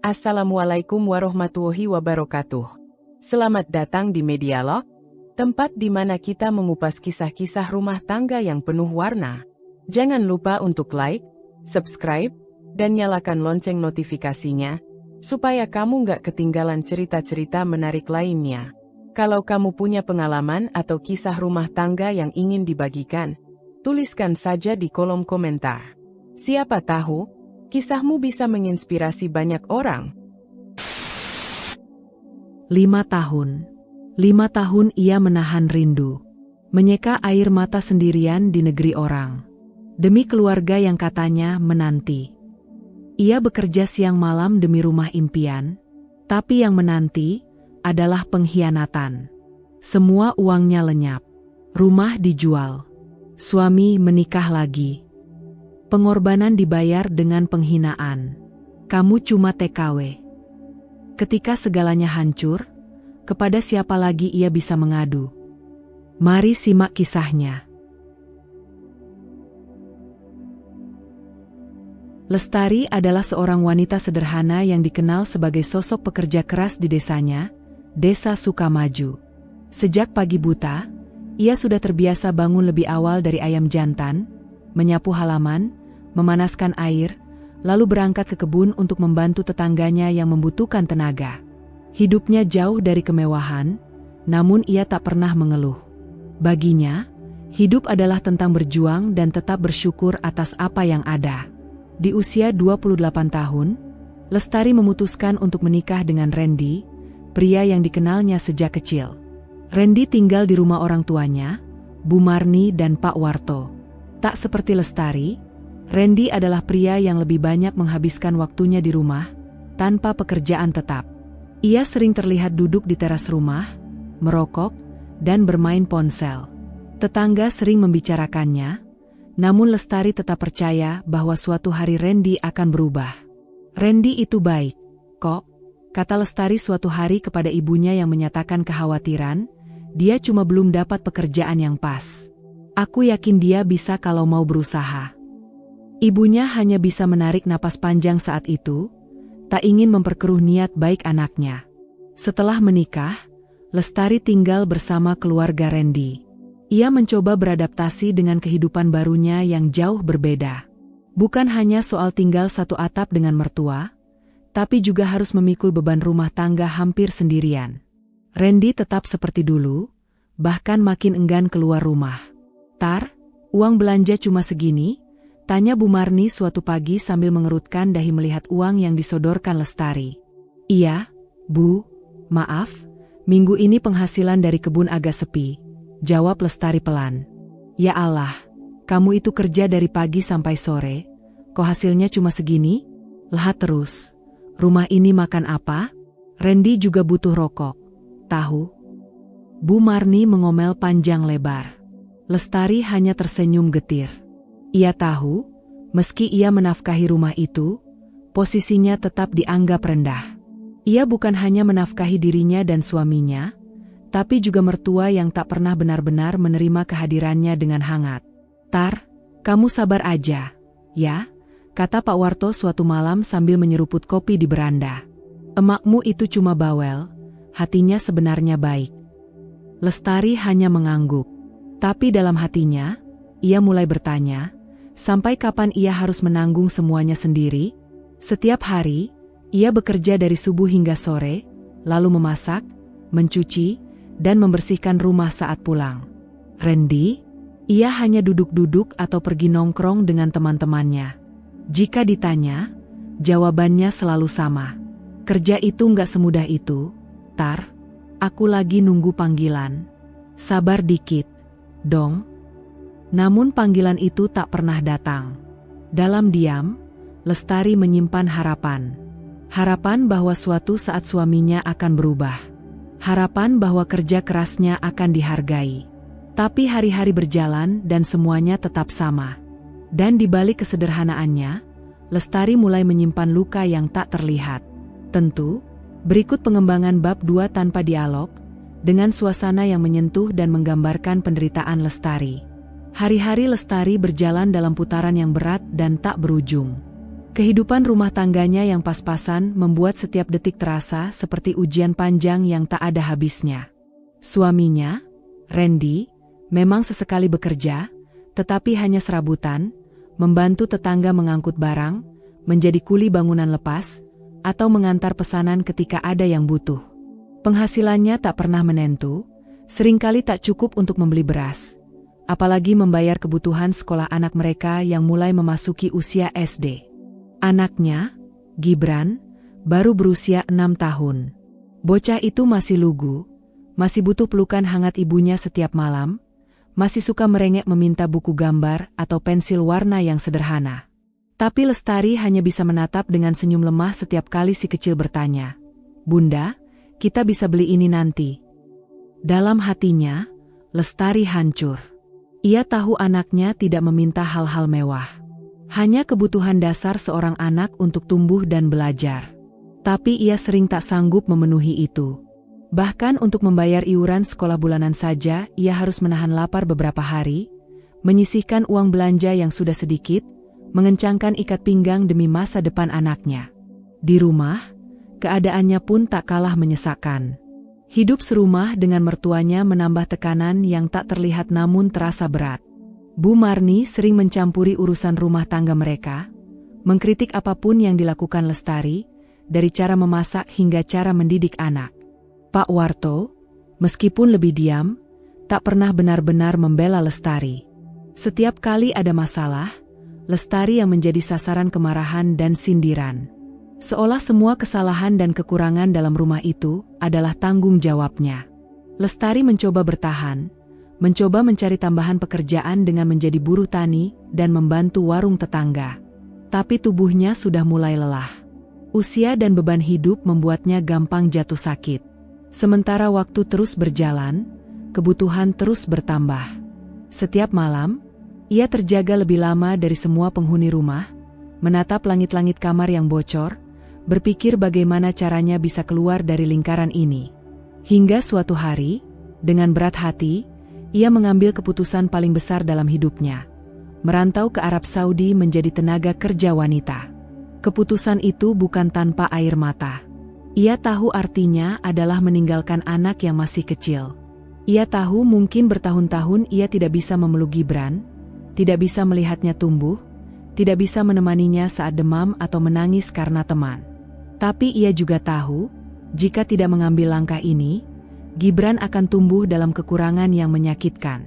Assalamualaikum warahmatullahi wabarakatuh. Selamat datang di Medialog, tempat di mana kita mengupas kisah-kisah rumah tangga yang penuh warna. Jangan lupa untuk like, subscribe, dan nyalakan lonceng notifikasinya, supaya kamu nggak ketinggalan cerita-cerita menarik lainnya. Kalau kamu punya pengalaman atau kisah rumah tangga yang ingin dibagikan, tuliskan saja di kolom komentar. Siapa tahu, kisahmu bisa menginspirasi banyak orang. 5 tahun. 5 tahun ia menahan rindu. Menyeka air mata sendirian di negeri orang. Demi keluarga yang katanya menanti. Ia bekerja siang malam demi rumah impian, tapi yang menanti adalah pengkhianatan. Semua uangnya lenyap. Rumah dijual. Suami menikah lagi. Pengorbanan dibayar dengan penghinaan. Kamu cuma TKW. Ketika segalanya hancur, kepada siapa lagi ia bisa mengadu? Mari simak kisahnya. Lestari adalah seorang wanita sederhana yang dikenal sebagai sosok pekerja keras di desanya, Desa Sukamaju. Sejak pagi buta, ia sudah terbiasa bangun lebih awal dari ayam jantan, menyapu halaman, memanaskan air, lalu berangkat ke kebun untuk membantu tetangganya yang membutuhkan tenaga. Hidupnya jauh dari kemewahan, namun ia tak pernah mengeluh. Baginya, hidup adalah tentang berjuang dan tetap bersyukur atas apa yang ada. Di usia 28 tahun, Lestari memutuskan untuk menikah dengan Randy, pria yang dikenalnya sejak kecil. Randy tinggal di rumah orang tuanya, Bu Marni dan Pak Warto. Tak seperti Lestari, Randy adalah pria yang lebih banyak menghabiskan waktunya di rumah, tanpa pekerjaan tetap. Ia sering terlihat duduk di teras rumah, merokok, dan bermain ponsel. Tetangga sering membicarakannya, namun Lestari tetap percaya bahwa suatu hari Randy akan berubah. Randy itu baik, kok, kata Lestari suatu hari kepada ibunya yang menyatakan kekhawatiran, dia cuma belum dapat pekerjaan yang pas. Aku yakin dia bisa kalau mau berusaha. Ibunya hanya bisa menarik napas panjang saat itu, tak ingin memperkeruh niat baik anaknya. Setelah menikah, Lestari tinggal bersama keluarga Randy. Ia mencoba beradaptasi dengan kehidupan barunya yang jauh berbeda. Bukan hanya soal tinggal satu atap dengan mertua, tapi juga harus memikul beban rumah tangga hampir sendirian. Randy tetap seperti dulu, bahkan makin enggan keluar rumah. "Tar, uang belanja cuma segini?" tanya Bu Marni suatu pagi sambil mengerutkan dahi melihat uang yang disodorkan Lestari. "Iya, Bu, maaf, minggu ini penghasilan dari kebun agak sepi," jawab Lestari pelan. "Ya Allah, kamu itu kerja dari pagi sampai sore, kok hasilnya cuma segini? Lehat terus. Rumah ini makan apa? Randy juga butuh rokok, tahu?" Bu Marni mengomel panjang lebar. Lestari hanya tersenyum getir. Ia tahu, meski ia menafkahi rumah itu, posisinya tetap dianggap rendah. Ia bukan hanya menafkahi dirinya dan suaminya, tapi juga mertua yang tak pernah benar-benar menerima kehadirannya dengan hangat. "Tar, kamu sabar aja, ya," kata Pak Warto suatu malam sambil menyeruput kopi di beranda. "Emakmu itu cuma bawel, hatinya sebenarnya baik." Lestari hanya mengangguk. Tapi dalam hatinya, ia mulai bertanya, sampai kapan ia harus menanggung semuanya sendiri? Setiap hari, ia bekerja dari subuh hingga sore, lalu memasak, mencuci, dan membersihkan rumah saat pulang. Randy, ia hanya duduk-duduk atau pergi nongkrong dengan teman-temannya. Jika ditanya, jawabannya selalu sama. "Kerja itu nggak semudah itu, Tar. Aku lagi nunggu panggilan. Sabar dikit, dong." Namun panggilan itu tak pernah datang. Dalam diam, Lestari menyimpan harapan. Harapan bahwa suatu saat suaminya akan berubah. Harapan bahwa kerja kerasnya akan dihargai. Tapi hari-hari berjalan dan semuanya tetap sama. Dan di balik kesederhanaannya, Lestari mulai menyimpan luka yang tak terlihat. Tentu, berikut pengembangan bab 2 tanpa dialog, dengan suasana yang menyentuh dan menggambarkan penderitaan Lestari. Hari-hari Lestari berjalan dalam putaran yang berat dan tak berujung. Kehidupan rumah tangganya yang pas-pasan membuat setiap detik terasa seperti ujian panjang yang tak ada habisnya. Suaminya, Randy, memang sesekali bekerja, tetapi hanya serabutan, membantu tetangga mengangkut barang, menjadi kuli bangunan lepas, atau mengantar pesanan ketika ada yang butuh. Penghasilannya tak pernah menentu, seringkali tak cukup untuk membeli beras, apalagi membayar kebutuhan sekolah anak mereka yang mulai memasuki usia SD. Anaknya, Gibran, baru berusia 6 tahun. Bocah itu masih lugu, masih butuh pelukan hangat ibunya setiap malam, masih suka merengek meminta buku gambar atau pensil warna yang sederhana. Tapi Lestari hanya bisa menatap dengan senyum lemah setiap kali si kecil bertanya, "Bunda, kita bisa beli ini nanti." Dalam hatinya, Lestari hancur. Ia tahu anaknya tidak meminta hal-hal mewah. Hanya kebutuhan dasar seorang anak untuk tumbuh dan belajar. Tapi ia sering tak sanggup memenuhi itu. Bahkan untuk membayar iuran sekolah bulanan saja, ia harus menahan lapar beberapa hari, menyisihkan uang belanja yang sudah sedikit, mengencangkan ikat pinggang demi masa depan anaknya. Di rumah, keadaannya pun tak kalah menyesakkan. Hidup serumah dengan mertuanya menambah tekanan yang tak terlihat namun terasa berat. Bu Marni sering mencampuri urusan rumah tangga mereka, mengkritik apapun yang dilakukan Lestari, dari cara memasak hingga cara mendidik anak. Pak Warto, meskipun lebih diam, tak pernah benar-benar membela Lestari. Setiap kali ada masalah, Lestari yang menjadi sasaran kemarahan dan sindiran. Seolah semua kesalahan dan kekurangan dalam rumah itu adalah tanggung jawabnya. Lestari mencoba bertahan, mencoba mencari tambahan pekerjaan dengan menjadi buruh tani dan membantu warung tetangga. Tapi tubuhnya sudah mulai lelah. Usia dan beban hidup membuatnya gampang jatuh sakit. Sementara waktu terus berjalan, kebutuhan terus bertambah. Setiap malam, ia terjaga lebih lama dari semua penghuni rumah, menatap langit-langit kamar yang bocor, berpikir bagaimana caranya bisa keluar dari lingkaran ini. Hingga suatu hari, dengan berat hati, ia mengambil keputusan paling besar dalam hidupnya, merantau ke Arab Saudi menjadi tenaga kerja wanita. Keputusan itu bukan tanpa air mata. Ia tahu artinya adalah meninggalkan anak yang masih kecil. Ia tahu mungkin bertahun-tahun ia tidak bisa memeluk Gibran, tidak bisa melihatnya tumbuh, tidak bisa menemaninya saat demam atau menangis karena teman. Tapi ia juga tahu, jika tidak mengambil langkah ini, Gibran akan tumbuh dalam kekurangan yang menyakitkan.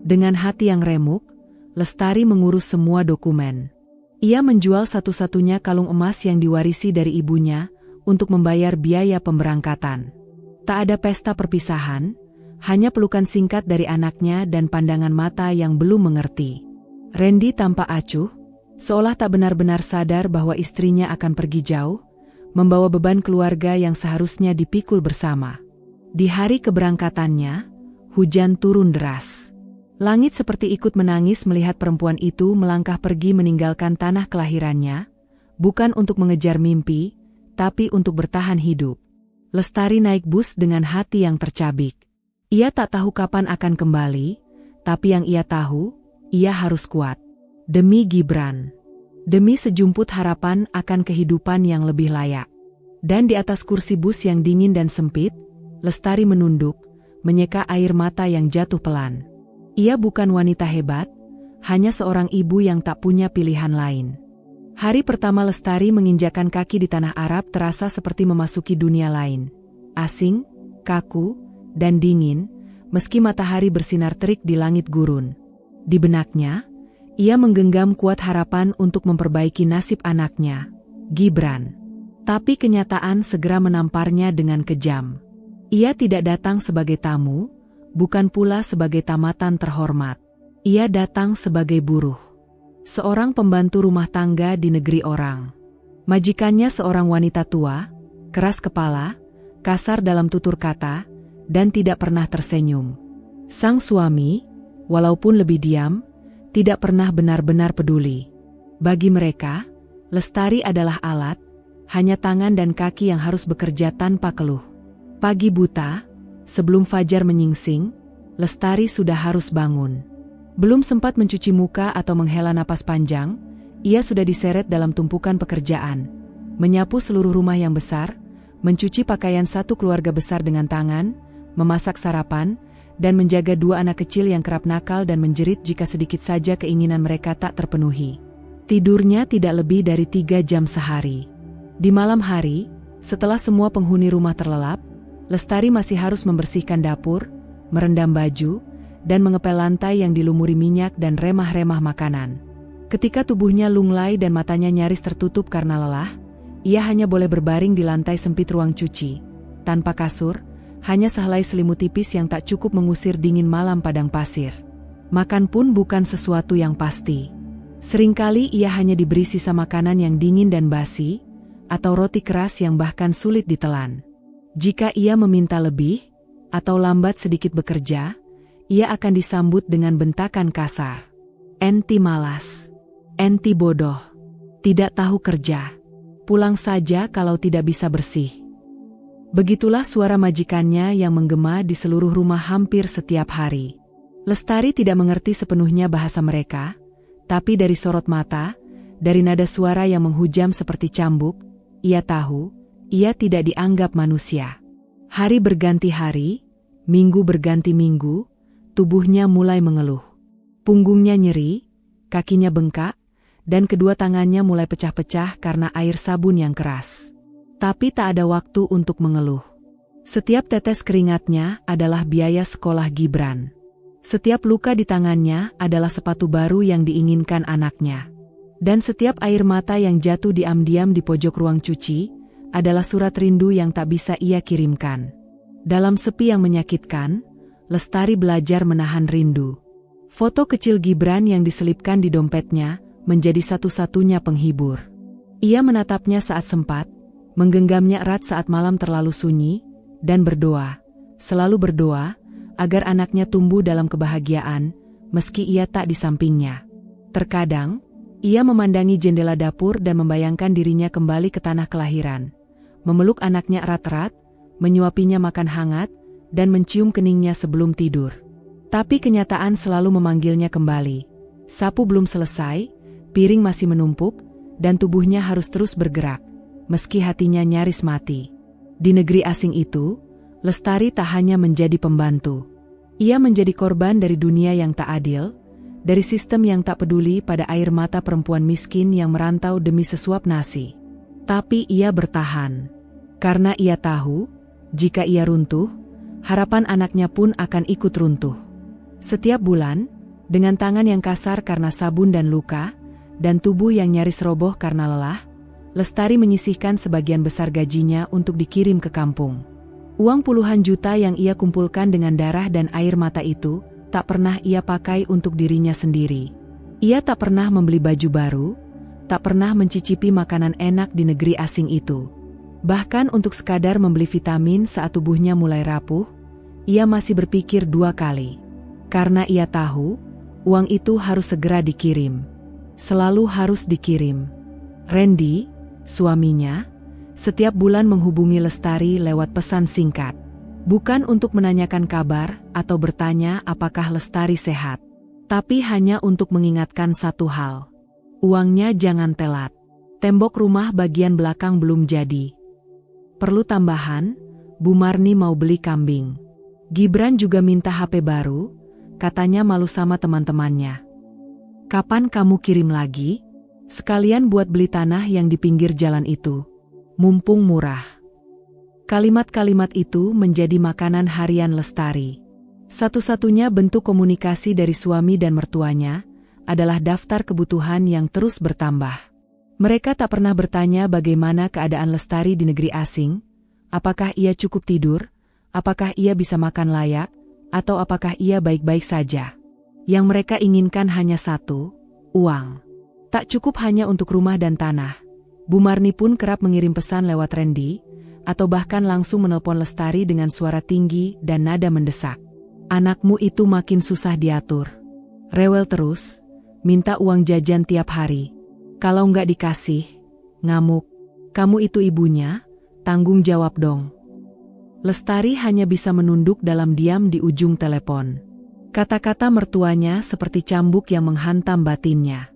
Dengan hati yang remuk, Lestari mengurus semua dokumen. Ia menjual satu-satunya kalung emas yang diwarisi dari ibunya untuk membayar biaya pemberangkatan. Tak ada pesta perpisahan, hanya pelukan singkat dari anaknya dan pandangan mata yang belum mengerti. Randy tampak acuh, seolah tak benar-benar sadar bahwa istrinya akan pergi jauh, membawa beban keluarga yang seharusnya dipikul bersama. Di hari keberangkatannya, hujan turun deras. Langit seperti ikut menangis melihat perempuan itu melangkah pergi meninggalkan tanah kelahirannya, bukan untuk mengejar mimpi, tapi untuk bertahan hidup. Lestari naik bus dengan hati yang tercabik. Ia tak tahu kapan akan kembali, tapi yang ia tahu, ia harus kuat. Demi Gibran. Demi sejumput harapan akan kehidupan yang lebih layak. Dan di atas kursi bus yang dingin dan sempit, Lestari menunduk, menyeka air mata yang jatuh pelan. Ia bukan wanita hebat, hanya seorang ibu yang tak punya pilihan lain. Hari pertama Lestari menginjakan kaki di tanah Arab terasa seperti memasuki dunia lain. Asing, kaku, dan dingin, meski matahari bersinar terik di langit gurun. Di benaknya, ia menggenggam kuat harapan untuk memperbaiki nasib anaknya, Gibran. Tapi kenyataan segera menamparnya dengan kejam. Ia tidak datang sebagai tamu, bukan pula sebagai tamatan terhormat. Ia datang sebagai buruh. Seorang pembantu rumah tangga di negeri orang. Majikannya seorang wanita tua, keras kepala, kasar dalam tutur kata, dan tidak pernah tersenyum. Sang suami, walaupun lebih diam, tidak pernah benar-benar peduli. Bagi mereka, Lestari adalah alat, hanya tangan dan kaki yang harus bekerja tanpa keluh. Pagi buta, sebelum fajar menyingsing, Lestari sudah harus bangun. Belum sempat mencuci muka atau menghela napas panjang, ia sudah diseret dalam tumpukan pekerjaan. Menyapu seluruh rumah yang besar, mencuci pakaian satu keluarga besar dengan tangan, memasak sarapan, dan menjaga dua anak kecil yang kerap nakal dan menjerit jika sedikit saja keinginan mereka tak terpenuhi. Tidurnya tidak lebih dari 3 jam sehari. Di malam hari, setelah semua penghuni rumah terlelap, Lestari masih harus membersihkan dapur, merendam baju, dan mengepel lantai yang dilumuri minyak dan remah-remah makanan. Ketika tubuhnya lunglai dan matanya nyaris tertutup karena lelah, ia hanya boleh berbaring di lantai sempit ruang cuci, tanpa kasur, hanya sehelai selimut tipis yang tak cukup mengusir dingin malam padang pasir. Makan pun bukan sesuatu yang pasti. Seringkali ia hanya diberi sisa makanan yang dingin dan basi, atau roti keras yang bahkan sulit ditelan. Jika ia meminta lebih, atau lambat sedikit bekerja, ia akan disambut dengan bentakan kasar. Enti malas. Enti bodoh. Tidak tahu kerja. Pulang saja kalau tidak bisa bersih. Begitulah suara majikannya yang menggema di seluruh rumah hampir setiap hari. Lestari tidak mengerti sepenuhnya bahasa mereka, tapi dari sorot mata, dari nada suara yang menghujam seperti cambuk, ia tahu, ia tidak dianggap manusia. Hari berganti hari, minggu berganti minggu, tubuhnya mulai mengeluh. Punggungnya nyeri, kakinya bengkak, dan kedua tangannya mulai pecah-pecah karena air sabun yang keras. Tapi tak ada waktu untuk mengeluh. Setiap tetes keringatnya adalah biaya sekolah Gibran. Setiap luka di tangannya adalah sepatu baru yang diinginkan anaknya. Dan setiap air mata yang jatuh diam-diam di pojok ruang cuci adalah surat rindu yang tak bisa ia kirimkan. Dalam sepi yang menyakitkan, Lestari belajar menahan rindu. Foto kecil Gibran yang diselipkan di dompetnya menjadi satu-satunya penghibur. Ia menatapnya saat sempat, menggenggamnya erat saat malam terlalu sunyi, dan berdoa, selalu berdoa, agar anaknya tumbuh dalam kebahagiaan, meski ia tak di sampingnya. Terkadang, ia memandangi jendela dapur dan membayangkan dirinya kembali ke tanah kelahiran, memeluk anaknya erat-erat, menyuapinya makan hangat, dan mencium keningnya sebelum tidur. Tapi kenyataan selalu memanggilnya kembali. Sapu belum selesai, piring masih menumpuk, dan tubuhnya harus terus bergerak, meski hatinya nyaris mati. Di negeri asing itu, Lestari tak hanya menjadi pembantu. Ia menjadi korban dari dunia yang tak adil, dari sistem yang tak peduli pada air mata perempuan miskin yang merantau demi sesuap nasi. Tapi ia bertahan. Karena ia tahu, jika ia runtuh, harapan anaknya pun akan ikut runtuh. Setiap bulan, dengan tangan yang kasar karena sabun dan luka, dan tubuh yang nyaris roboh karena lelah, Lestari menyisihkan sebagian besar gajinya untuk dikirim ke kampung. Uang puluhan juta yang ia kumpulkan dengan darah dan air mata itu, tak pernah ia pakai untuk dirinya sendiri. Ia tak pernah membeli baju baru, tak pernah mencicipi makanan enak di negeri asing itu. Bahkan untuk sekadar membeli vitamin saat tubuhnya mulai rapuh, ia masih berpikir 2 kali. Karena ia tahu, uang itu harus segera dikirim. Selalu harus dikirim. Randy, suaminya, setiap bulan menghubungi Lestari lewat pesan singkat. Bukan untuk menanyakan kabar atau bertanya apakah Lestari sehat, tapi hanya untuk mengingatkan satu hal. Uangnya jangan telat. Tembok rumah bagian belakang belum jadi. Perlu tambahan, Bu Marni mau beli kambing. Gibran juga minta HP baru, katanya malu sama teman-temannya. Kapan kamu kirim lagi? Sekalian buat beli tanah yang di pinggir jalan itu. Mumpung murah. Kalimat-kalimat itu menjadi makanan harian Lestari. Satu-satunya bentuk komunikasi dari suami dan mertuanya adalah daftar kebutuhan yang terus bertambah. Mereka tak pernah bertanya bagaimana keadaan Lestari di negeri asing, apakah ia cukup tidur, apakah ia bisa makan layak, atau apakah ia baik-baik saja. Yang mereka inginkan hanya satu, uang. Tak cukup hanya untuk rumah dan tanah. Bu Marni pun kerap mengirim pesan lewat Randy, atau bahkan langsung menelpon Lestari dengan suara tinggi dan nada mendesak. Anakmu itu makin susah diatur. Rewel terus, minta uang jajan tiap hari. Kalau nggak dikasih, ngamuk. Kamu itu ibunya, tanggung jawab dong. Lestari hanya bisa menunduk dalam diam di ujung telepon. Kata-kata mertuanya seperti cambuk yang menghantam batinnya.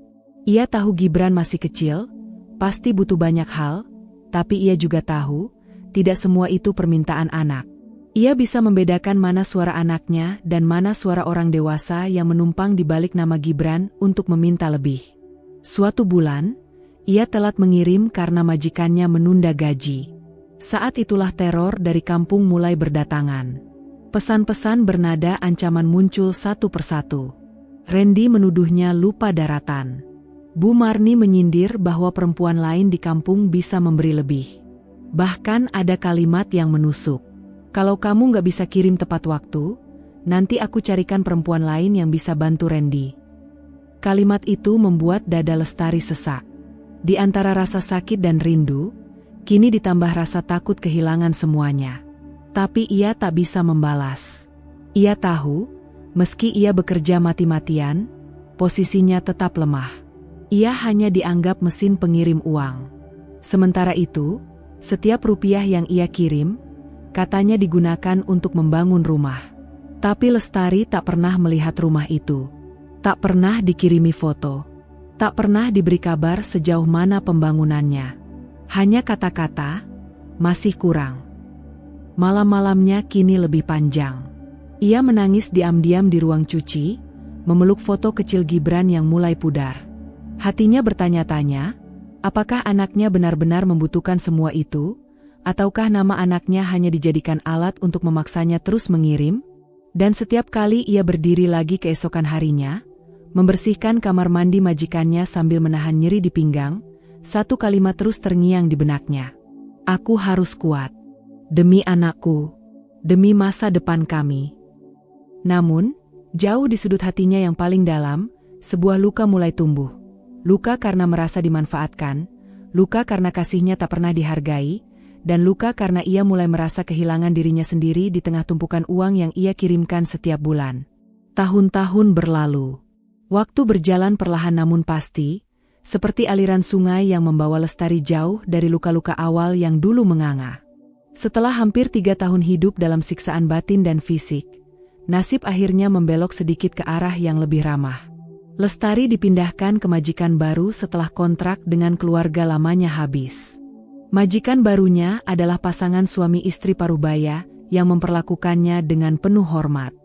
Ia tahu Gibran masih kecil, pasti butuh banyak hal, tapi ia juga tahu, tidak semua itu permintaan anak. Ia bisa membedakan mana suara anaknya dan mana suara orang dewasa yang menumpang di balik nama Gibran untuk meminta lebih. Suatu bulan, ia telat mengirim karena majikannya menunda gaji. Saat itulah teror dari kampung mulai berdatangan. Pesan-pesan bernada ancaman muncul satu persatu. Randy menuduhnya lupa daratan. Bu Marni menyindir bahwa perempuan lain di kampung bisa memberi lebih. Bahkan ada kalimat yang menusuk. Kalau kamu nggak bisa kirim tepat waktu, nanti aku carikan perempuan lain yang bisa bantu Randy. Kalimat itu membuat dada Lestari sesak. Di antara rasa sakit dan rindu, kini ditambah rasa takut kehilangan semuanya. Tapi ia tak bisa membalas. Ia tahu, meski ia bekerja mati-matian, posisinya tetap lemah. Ia hanya dianggap mesin pengirim uang. Sementara itu, setiap rupiah yang ia kirim, katanya digunakan untuk membangun rumah. Tapi Lestari tak pernah melihat rumah itu. Tak pernah dikirimi foto. Tak pernah diberi kabar sejauh mana pembangunannya. Hanya kata-kata, masih kurang. Malam-malamnya kini lebih panjang. Ia menangis diam-diam di ruang cuci, memeluk foto kecil Gibran yang mulai pudar. Hatinya bertanya-tanya, apakah anaknya benar-benar membutuhkan semua itu? Ataukah nama anaknya hanya dijadikan alat untuk memaksanya terus mengirim? Dan setiap kali ia berdiri lagi keesokan harinya, membersihkan kamar mandi majikannya sambil menahan nyeri di pinggang, satu kalimat terus terngiang di benaknya. Aku harus kuat. Demi anakku. Demi masa depan kami. Namun, jauh di sudut hatinya yang paling dalam, sebuah luka mulai tumbuh. Luka karena merasa dimanfaatkan, luka karena kasihnya tak pernah dihargai, dan luka karena ia mulai merasa kehilangan dirinya sendiri di tengah tumpukan uang yang ia kirimkan setiap bulan. Tahun-tahun berlalu. Waktu berjalan perlahan namun pasti, seperti aliran sungai yang membawa Lestari jauh dari luka-luka awal yang dulu menganga. Setelah hampir 3 tahun hidup dalam siksaan batin dan fisik, nasib akhirnya membelok sedikit ke arah yang lebih ramah. Lestari dipindahkan ke majikan baru setelah kontrak dengan keluarga lamanya habis. Majikan barunya adalah pasangan suami istri parubaya yang memperlakukannya dengan penuh hormat.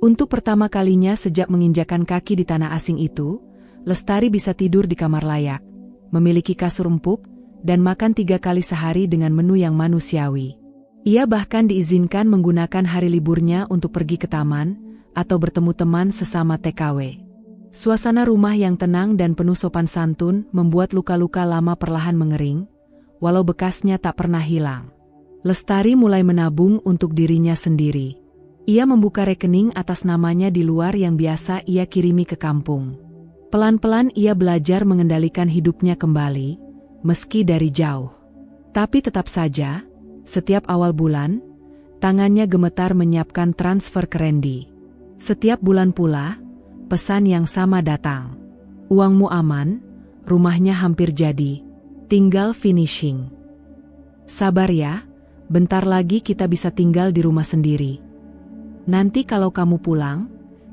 Untuk pertama kalinya sejak menginjakan kaki di tanah asing itu, Lestari bisa tidur di kamar layak, memiliki kasur empuk, dan makan 3 kali sehari dengan menu yang manusiawi. Ia bahkan diizinkan menggunakan hari liburnya untuk pergi ke taman atau bertemu teman sesama TKW. Suasana rumah yang tenang dan penuh sopan santun membuat luka-luka lama perlahan mengering, walau bekasnya tak pernah hilang. Lestari mulai menabung untuk dirinya sendiri. Ia membuka rekening atas namanya di luar yang biasa ia kirimi ke kampung. Pelan-pelan ia belajar mengendalikan hidupnya kembali, meski dari jauh. Tapi tetap saja, setiap awal bulan, tangannya gemetar menyiapkan transfer ke Randy. Setiap bulan pula, pesan yang sama datang. Uangmu aman, rumahnya hampir jadi. Tinggal finishing. Sabar ya, bentar lagi kita bisa tinggal di rumah sendiri. Nanti kalau kamu pulang,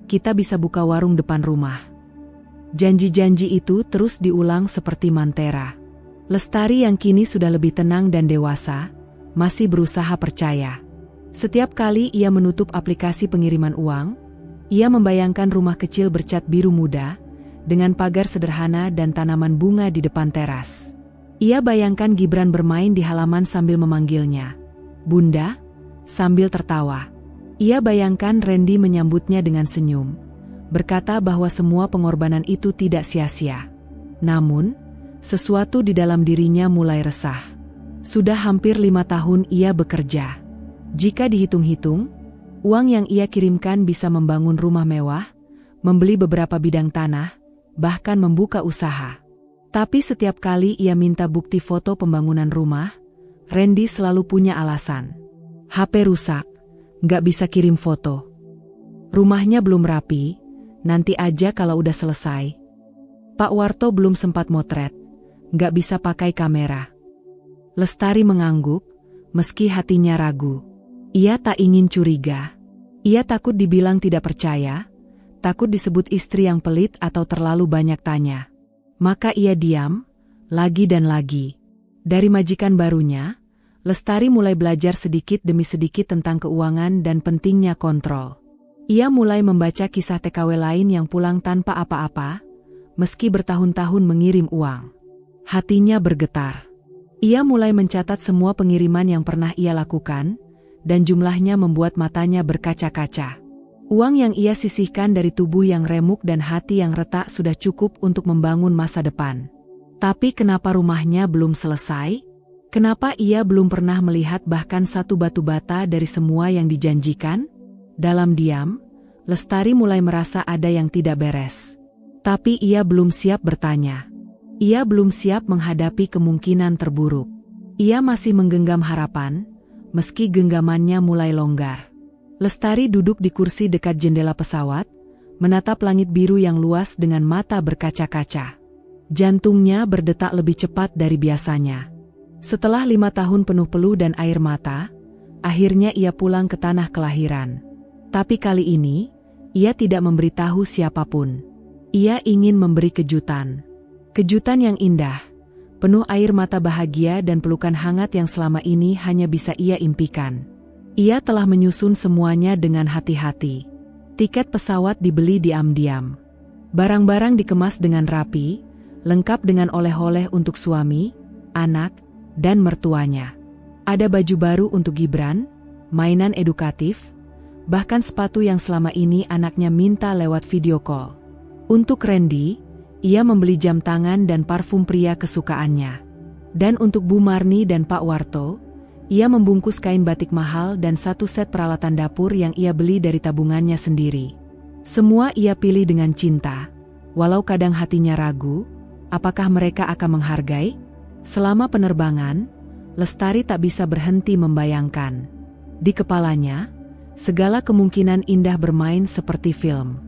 kita bisa buka warung depan rumah. Janji-janji itu terus diulang seperti mantera. Lestari yang kini sudah lebih tenang dan dewasa, masih berusaha percaya. Setiap kali ia menutup aplikasi pengiriman uang, ia membayangkan rumah kecil bercat biru muda, dengan pagar sederhana dan tanaman bunga di depan teras. Ia bayangkan Gibran bermain di halaman sambil memanggilnya, "Bunda," sambil tertawa. Ia bayangkan Randy menyambutnya dengan senyum, berkata bahwa semua pengorbanan itu tidak sia-sia. Namun, sesuatu di dalam dirinya mulai resah. Sudah hampir 5 tahun ia bekerja. Jika dihitung-hitung, uang yang ia kirimkan bisa membangun rumah mewah, membeli beberapa bidang tanah, bahkan membuka usaha. Tapi setiap kali ia minta bukti foto pembangunan rumah, Randy selalu punya alasan. HP rusak, nggak bisa kirim foto. Rumahnya belum rapi, nanti aja kalau udah selesai. Pak Warto belum sempat motret, nggak bisa pakai kamera. Lestari mengangguk, meski hatinya ragu. Ia tak ingin curiga. Ia takut dibilang tidak percaya, takut disebut istri yang pelit atau terlalu banyak tanya. Maka ia diam, lagi dan lagi. Dari majikan barunya, Lestari mulai belajar sedikit demi sedikit tentang keuangan dan pentingnya kontrol. Ia mulai membaca kisah TKW lain yang pulang tanpa apa-apa, meski bertahun-tahun mengirim uang. Hatinya bergetar. Ia mulai mencatat semua pengiriman yang pernah ia lakukan, dan jumlahnya membuat matanya berkaca-kaca. Uang yang ia sisihkan dari tubuh yang remuk dan hati yang retak sudah cukup untuk membangun masa depan. Tapi kenapa rumahnya belum selesai? Kenapa ia belum pernah melihat bahkan satu batu bata dari semua yang dijanjikan? Dalam diam, Lestari mulai merasa ada yang tidak beres. Tapi ia belum siap bertanya. Ia belum siap menghadapi kemungkinan terburuk. Ia masih menggenggam harapan, meski genggamannya mulai longgar. Lestari duduk di kursi dekat jendela pesawat, menatap langit biru yang luas dengan mata berkaca-kaca. Jantungnya berdetak lebih cepat dari biasanya. Setelah 5 tahun penuh peluh dan air mata, akhirnya ia pulang ke tanah kelahiran. Tapi kali ini, ia tidak memberitahu siapapun. Ia ingin memberi kejutan. Kejutan yang indah, penuh air mata bahagia dan pelukan hangat yang selama ini hanya bisa ia impikan. Ia telah menyusun semuanya dengan hati-hati. Tiket pesawat dibeli diam-diam. Barang-barang dikemas dengan rapi, lengkap dengan oleh-oleh untuk suami, anak, dan mertuanya. Ada baju baru untuk Gibran, mainan edukatif, bahkan sepatu yang selama ini anaknya minta lewat video call. Untuk Randy, ia membeli jam tangan dan parfum pria kesukaannya. Dan untuk Bu Marni dan Pak Warto, ia membungkus kain batik mahal dan satu set peralatan dapur yang ia beli dari tabungannya sendiri. Semua ia pilih dengan cinta, walau kadang hatinya ragu, apakah mereka akan menghargai? Selama penerbangan, Lestari tak bisa berhenti membayangkan. Di kepalanya, segala kemungkinan indah bermain seperti film.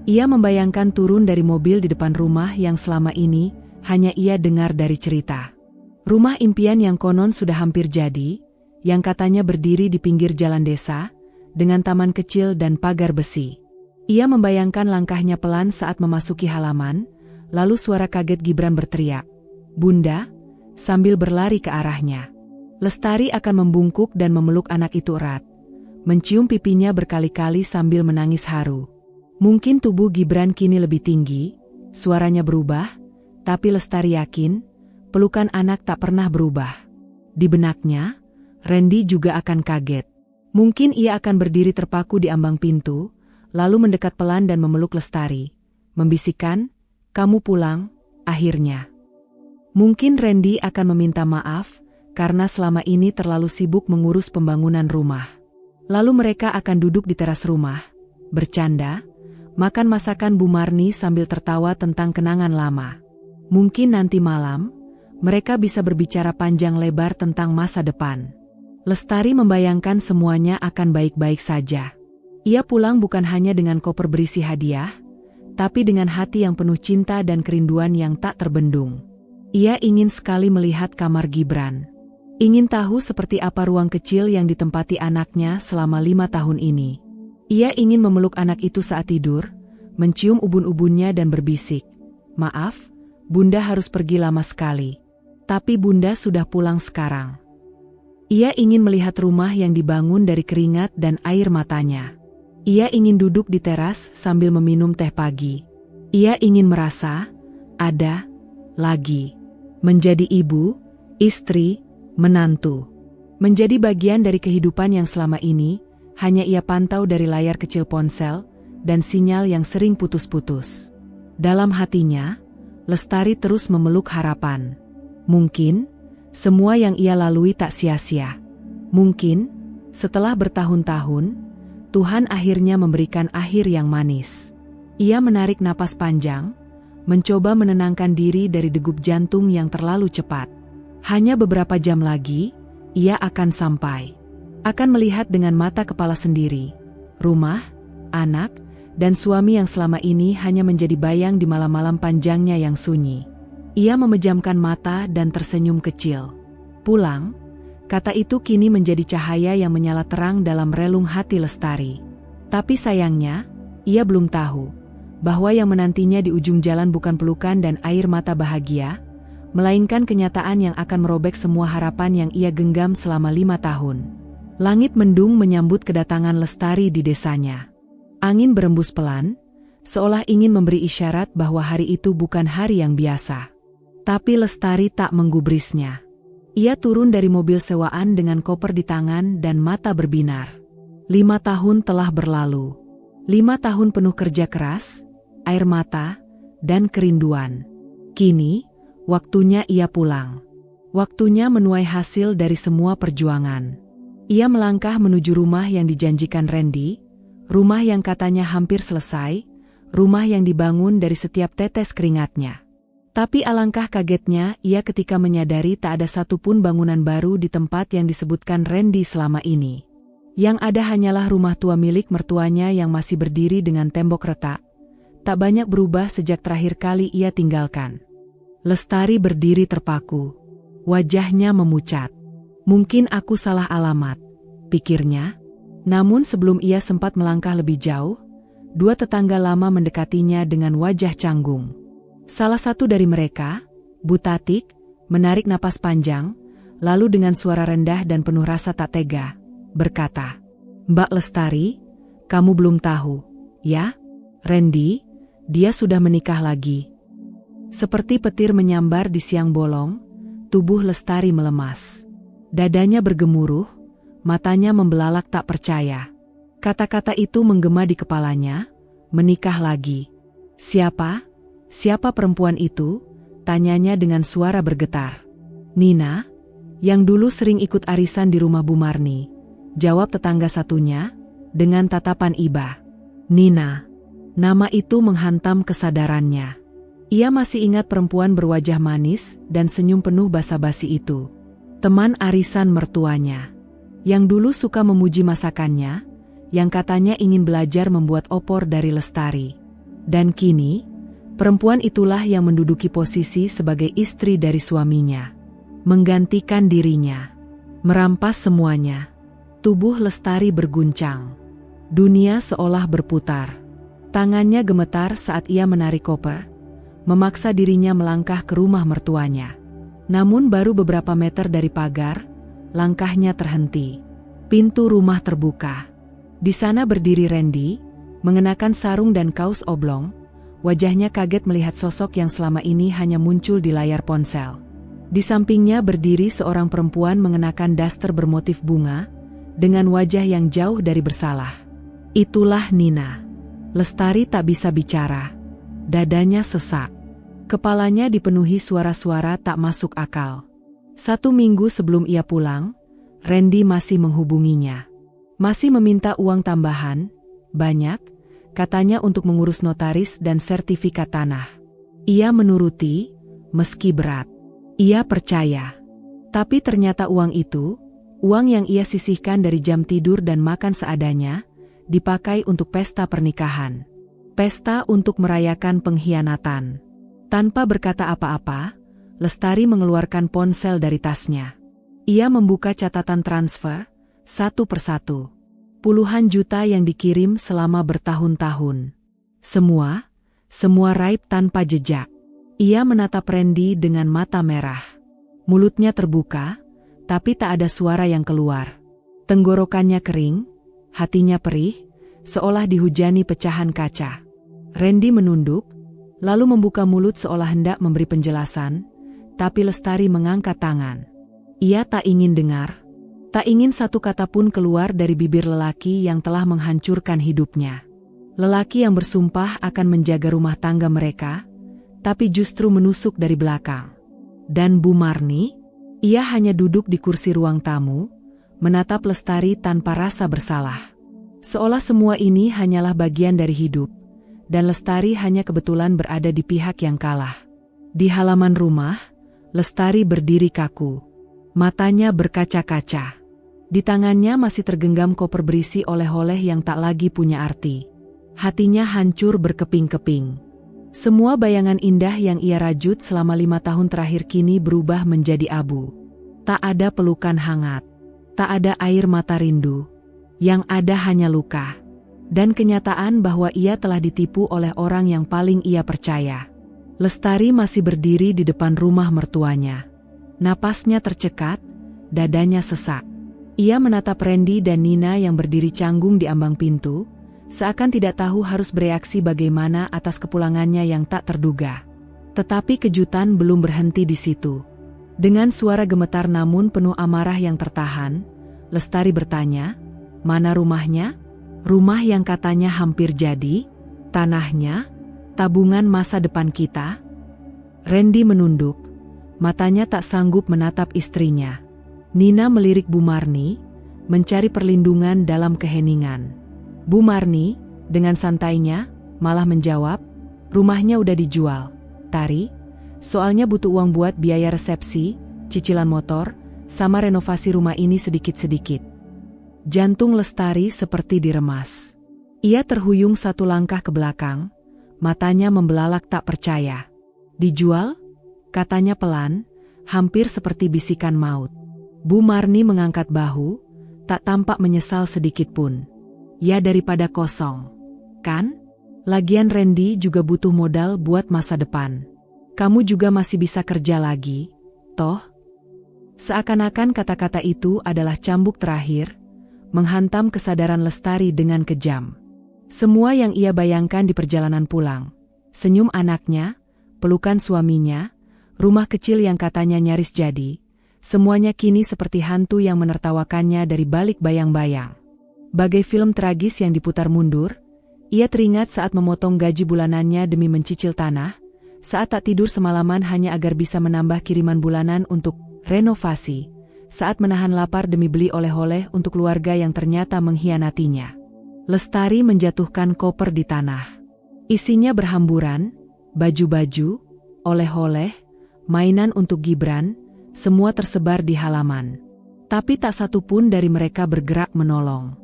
Ia membayangkan turun dari mobil di depan rumah yang selama ini hanya ia dengar dari cerita. Rumah impian yang konon sudah hampir jadi, yang katanya berdiri di pinggir jalan desa, dengan taman kecil dan pagar besi. Ia membayangkan langkahnya pelan saat memasuki halaman, lalu suara kaget Gibran berteriak, "Bunda!" sambil berlari ke arahnya. Lestari akan membungkuk dan memeluk anak itu erat, mencium pipinya berkali-kali sambil menangis haru. Mungkin tubuh Gibran kini lebih tinggi, suaranya berubah, tapi Lestari yakin, pelukan anak tak pernah berubah. Di benaknya, Randy juga akan kaget. Mungkin ia akan berdiri terpaku di ambang pintu, lalu mendekat pelan dan memeluk Lestari, membisikkan, "Kamu pulang, akhirnya." Mungkin Randy akan meminta maaf, karena selama ini terlalu sibuk mengurus pembangunan rumah. Lalu mereka akan duduk di teras rumah, bercanda, makan masakan Bu Marni sambil tertawa tentang kenangan lama. Mungkin nanti malam, mereka bisa berbicara panjang lebar tentang masa depan. Lestari membayangkan semuanya akan baik-baik saja. Ia pulang bukan hanya dengan koper berisi hadiah, tapi dengan hati yang penuh cinta dan kerinduan yang tak terbendung. Ia ingin sekali melihat kamar Gibran. Ingin tahu seperti apa ruang kecil yang ditempati anaknya selama 5 tahun ini. Ia ingin memeluk anak itu saat tidur, mencium ubun-ubunnya dan berbisik, "Maaf, Bunda harus pergi lama sekali. Tapi Bunda sudah pulang sekarang." Ia ingin melihat rumah yang dibangun dari keringat dan air matanya. Ia ingin duduk di teras sambil meminum teh pagi. Ia ingin merasa ada lagi. Menjadi ibu, istri, menantu. Menjadi bagian dari kehidupan yang selama ini hanya ia pantau dari layar kecil ponsel dan sinyal yang sering putus-putus. Dalam hatinya, Lestari terus memeluk harapan. Mungkin semua yang ia lalui tak sia-sia. Mungkin setelah bertahun-tahun, Tuhan akhirnya memberikan akhir yang manis. Ia menarik napas panjang, mencoba menenangkan diri dari degup jantung yang terlalu cepat. Hanya beberapa jam lagi, ia akan sampai. Akan melihat dengan mata kepala sendiri. Rumah, anak, dan suami yang selama ini hanya menjadi bayang di malam-malam panjangnya yang sunyi. Ia memejamkan mata dan tersenyum kecil. Pulang, kata itu kini menjadi cahaya yang menyala terang dalam relung hati Lestari. Tapi sayangnya, ia belum tahu bahwa yang menantinya di ujung jalan bukan pelukan dan air mata bahagia, melainkan kenyataan yang akan merobek semua harapan yang ia genggam selama 5 tahun. Langit mendung menyambut kedatangan Lestari di desanya. Angin berembus pelan, seolah ingin memberi isyarat bahwa hari itu bukan hari yang biasa. Tapi Lestari tak menggubrisnya. Ia turun dari mobil sewaan dengan koper di tangan dan mata berbinar. 5 tahun telah berlalu. 5 tahun penuh kerja keras, air mata, dan kerinduan. Kini, waktunya ia pulang. Waktunya menuai hasil dari semua perjuangan. Ia melangkah menuju rumah yang dijanjikan Randy, rumah yang katanya hampir selesai, rumah yang dibangun dari setiap tetes keringatnya. Tapi alangkah kagetnya ia ketika menyadari tak ada satupun bangunan baru di tempat yang disebutkan Randy selama ini. Yang ada hanyalah rumah tua milik mertuanya yang masih berdiri dengan tembok retak, tak banyak berubah sejak terakhir kali ia tinggalkan. Lestari berdiri terpaku. Wajahnya memucat. Mungkin aku salah alamat, pikirnya. Namun sebelum ia sempat melangkah lebih jauh, 2 tetangga lama mendekatinya dengan wajah canggung. Salah satu dari mereka, Bu Tatik, menarik napas panjang, lalu dengan suara rendah dan penuh rasa tak tega, berkata, "Mbak Lestari, kamu belum tahu, ya? Randy, dia sudah menikah lagi." Seperti petir menyambar di siang bolong, tubuh Lestari melemas. Dadanya bergemuruh, matanya membelalak tak percaya. Kata-kata itu menggema di kepalanya, menikah lagi. Siapa? Siapa perempuan itu? Tanyanya dengan suara bergetar. Nina, yang dulu sering ikut arisan di rumah Bu Marni, jawab tetangga satunya, dengan tatapan iba. Nina. Nama itu menghantam kesadarannya. Ia masih ingat perempuan berwajah manis dan senyum penuh basa-basi itu. Teman arisan mertuanya. Yang dulu suka memuji masakannya, yang katanya ingin belajar membuat opor dari Lestari. Dan kini, perempuan itulah yang menduduki posisi sebagai istri dari suaminya. Menggantikan dirinya. Merampas semuanya. Tubuh Lestari berguncang. Dunia seolah berputar. Tangannya gemetar saat ia menarik koper, memaksa dirinya melangkah ke rumah mertuanya. Namun baru beberapa meter dari pagar, langkahnya terhenti. Pintu rumah terbuka. Di sana berdiri Randy, mengenakan sarung dan kaos oblong. Wajahnya kaget melihat sosok yang selama ini hanya muncul di layar ponsel. Di sampingnya berdiri seorang perempuan mengenakan daster bermotif bunga, dengan wajah yang jauh dari bersalah. Itulah Nina. Lestari tak bisa bicara. Dadanya sesak. Kepalanya dipenuhi suara-suara tak masuk akal. 1 minggu sebelum ia pulang, Randy masih menghubunginya. Masih meminta uang tambahan, banyak, katanya untuk mengurus notaris dan sertifikat tanah. Ia menuruti, meski berat. Ia percaya. Tapi ternyata uang itu, uang yang ia sisihkan dari jam tidur dan makan seadanya, dipakai untuk pesta pernikahan. Pesta untuk merayakan pengkhianatan. Tanpa berkata apa-apa, Lestari mengeluarkan ponsel dari tasnya. Ia membuka catatan transfer, satu persatu. Puluhan juta yang dikirim selama bertahun-tahun. Semua raib tanpa jejak. Ia menatap Randy dengan mata merah. Mulutnya terbuka, tapi tak ada suara yang keluar. Tenggorokannya kering, hatinya perih, seolah dihujani pecahan kaca. Randy menunduk, lalu membuka mulut seolah hendak memberi penjelasan, tapi Lestari mengangkat tangan. Ia tak ingin dengar. Tak ingin satu kata pun keluar dari bibir lelaki yang telah menghancurkan hidupnya. Lelaki yang bersumpah akan menjaga rumah tangga mereka, tapi justru menusuk dari belakang. Dan Bu Marni? Ia hanya duduk di kursi ruang tamu, menatap Lestari tanpa rasa bersalah. Seolah semua ini hanyalah bagian dari hidup, dan Lestari hanya kebetulan berada di pihak yang kalah. Di halaman rumah, Lestari berdiri kaku. Matanya berkaca-kaca. Di tangannya masih tergenggam koper berisi oleh-oleh yang tak lagi punya arti. Hatinya hancur berkeping-keping. Semua bayangan indah yang ia rajut selama 5 tahun terakhir kini berubah menjadi abu. Tak ada pelukan hangat. Tak ada air mata rindu. Yang ada hanya luka. Dan kenyataan bahwa ia telah ditipu oleh orang yang paling ia percaya. Lestari masih berdiri di depan rumah mertuanya. Napasnya tercekat, dadanya sesak. Ia menatap Randy dan Nina yang berdiri canggung di ambang pintu, seakan tidak tahu harus bereaksi bagaimana atas kepulangannya yang tak terduga. Tetapi kejutan belum berhenti di situ. Dengan suara gemetar namun penuh amarah yang tertahan, Lestari bertanya, "Mana rumahnya? Rumah yang katanya hampir jadi? Tanahnya? Tabungan masa depan kita?" Randy menunduk, matanya tak sanggup menatap istrinya. Nina melirik Bu Marni, mencari perlindungan dalam keheningan. Bu Marni, dengan santainya, malah menjawab, "Rumahnya udah dijual, Tari. Soalnya butuh uang buat biaya resepsi, cicilan motor, sama renovasi rumah ini sedikit-sedikit." Jantung Lestari seperti diremas. Ia terhuyung satu langkah ke belakang, matanya membelalak tak percaya. "Dijual?" katanya pelan, hampir seperti bisikan maut. Bu Marni mengangkat bahu, tak tampak menyesal sedikit pun. "Ya daripada kosong, kan? Lagian Randy juga butuh modal buat masa depan. Kamu juga masih bisa kerja lagi, toh?" Seakan-akan kata-kata itu adalah cambuk terakhir, menghantam kesadaran Lestari dengan kejam. Semua yang ia bayangkan di perjalanan pulang, senyum anaknya, pelukan suaminya, rumah kecil yang katanya nyaris jadi, semuanya kini seperti hantu yang menertawakannya dari balik bayang-bayang. Bagai film tragis yang diputar mundur, ia teringat saat memotong gaji bulanannya demi mencicil tanah, saat tak tidur semalaman hanya agar bisa menambah kiriman bulanan untuk renovasi, saat menahan lapar demi beli oleh-oleh untuk keluarga yang ternyata mengkhianatinya. Lestari menjatuhkan koper di tanah. Isinya berhamburan, baju-baju, oleh-oleh, mainan untuk Gibran, semua tersebar di halaman. Tapi tak satu pun dari mereka bergerak menolong.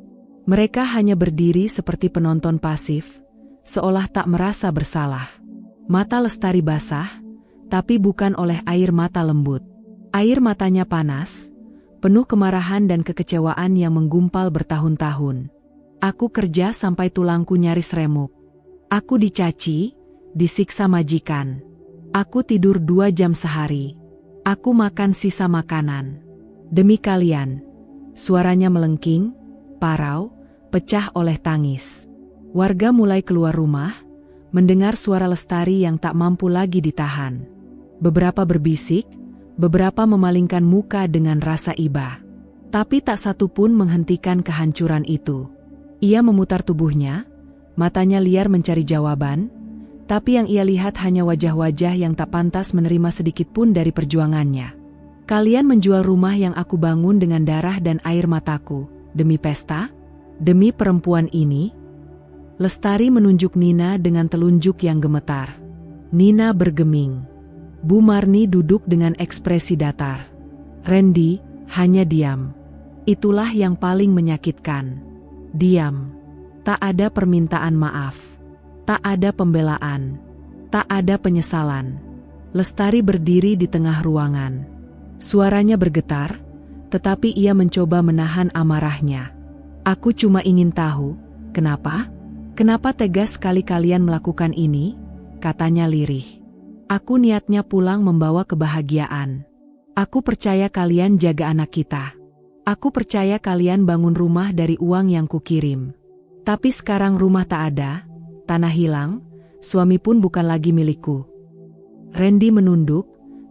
Mereka hanya berdiri seperti penonton pasif, seolah tak merasa bersalah. Mata Lestari basah, tapi bukan oleh air mata lembut. Air matanya panas, penuh kemarahan dan kekecewaan yang menggumpal bertahun-tahun. "Aku kerja sampai tulangku nyaris remuk. Aku dicaci, disiksa majikan. Aku tidur 2 jam sehari. Aku makan sisa makanan. Demi kalian." Suaranya melengking, parau, pecah oleh tangis. Warga mulai keluar rumah, mendengar suara Lestari yang tak mampu lagi ditahan. Beberapa berbisik, beberapa memalingkan muka dengan rasa iba. Tapi tak satu pun menghentikan kehancuran itu. Ia memutar tubuhnya, matanya liar mencari jawaban, tapi yang ia lihat hanya wajah-wajah yang tak pantas menerima sedikit pun dari perjuangannya. "Kalian menjual rumah yang aku bangun dengan darah dan air mataku, demi pesta? Demi perempuan ini?" Lestari menunjuk Nina dengan telunjuk yang gemetar. Nina bergeming. Bu Marni duduk dengan ekspresi datar. Randy hanya diam. Itulah yang paling menyakitkan. Diam. Tak ada permintaan maaf. Tak ada pembelaan. Tak ada penyesalan. Lestari berdiri di tengah ruangan. Suaranya bergetar, tetapi ia mencoba menahan amarahnya. "Aku cuma ingin tahu, kenapa? Kenapa tegas sekali kalian melakukan ini?" katanya lirih. "Aku niatnya pulang membawa kebahagiaan. Aku percaya kalian jaga anak kita. Aku percaya kalian bangun rumah dari uang yang kukirim. Tapi sekarang rumah tak ada, tanah hilang, suami pun bukan lagi milikku." Randy menunduk,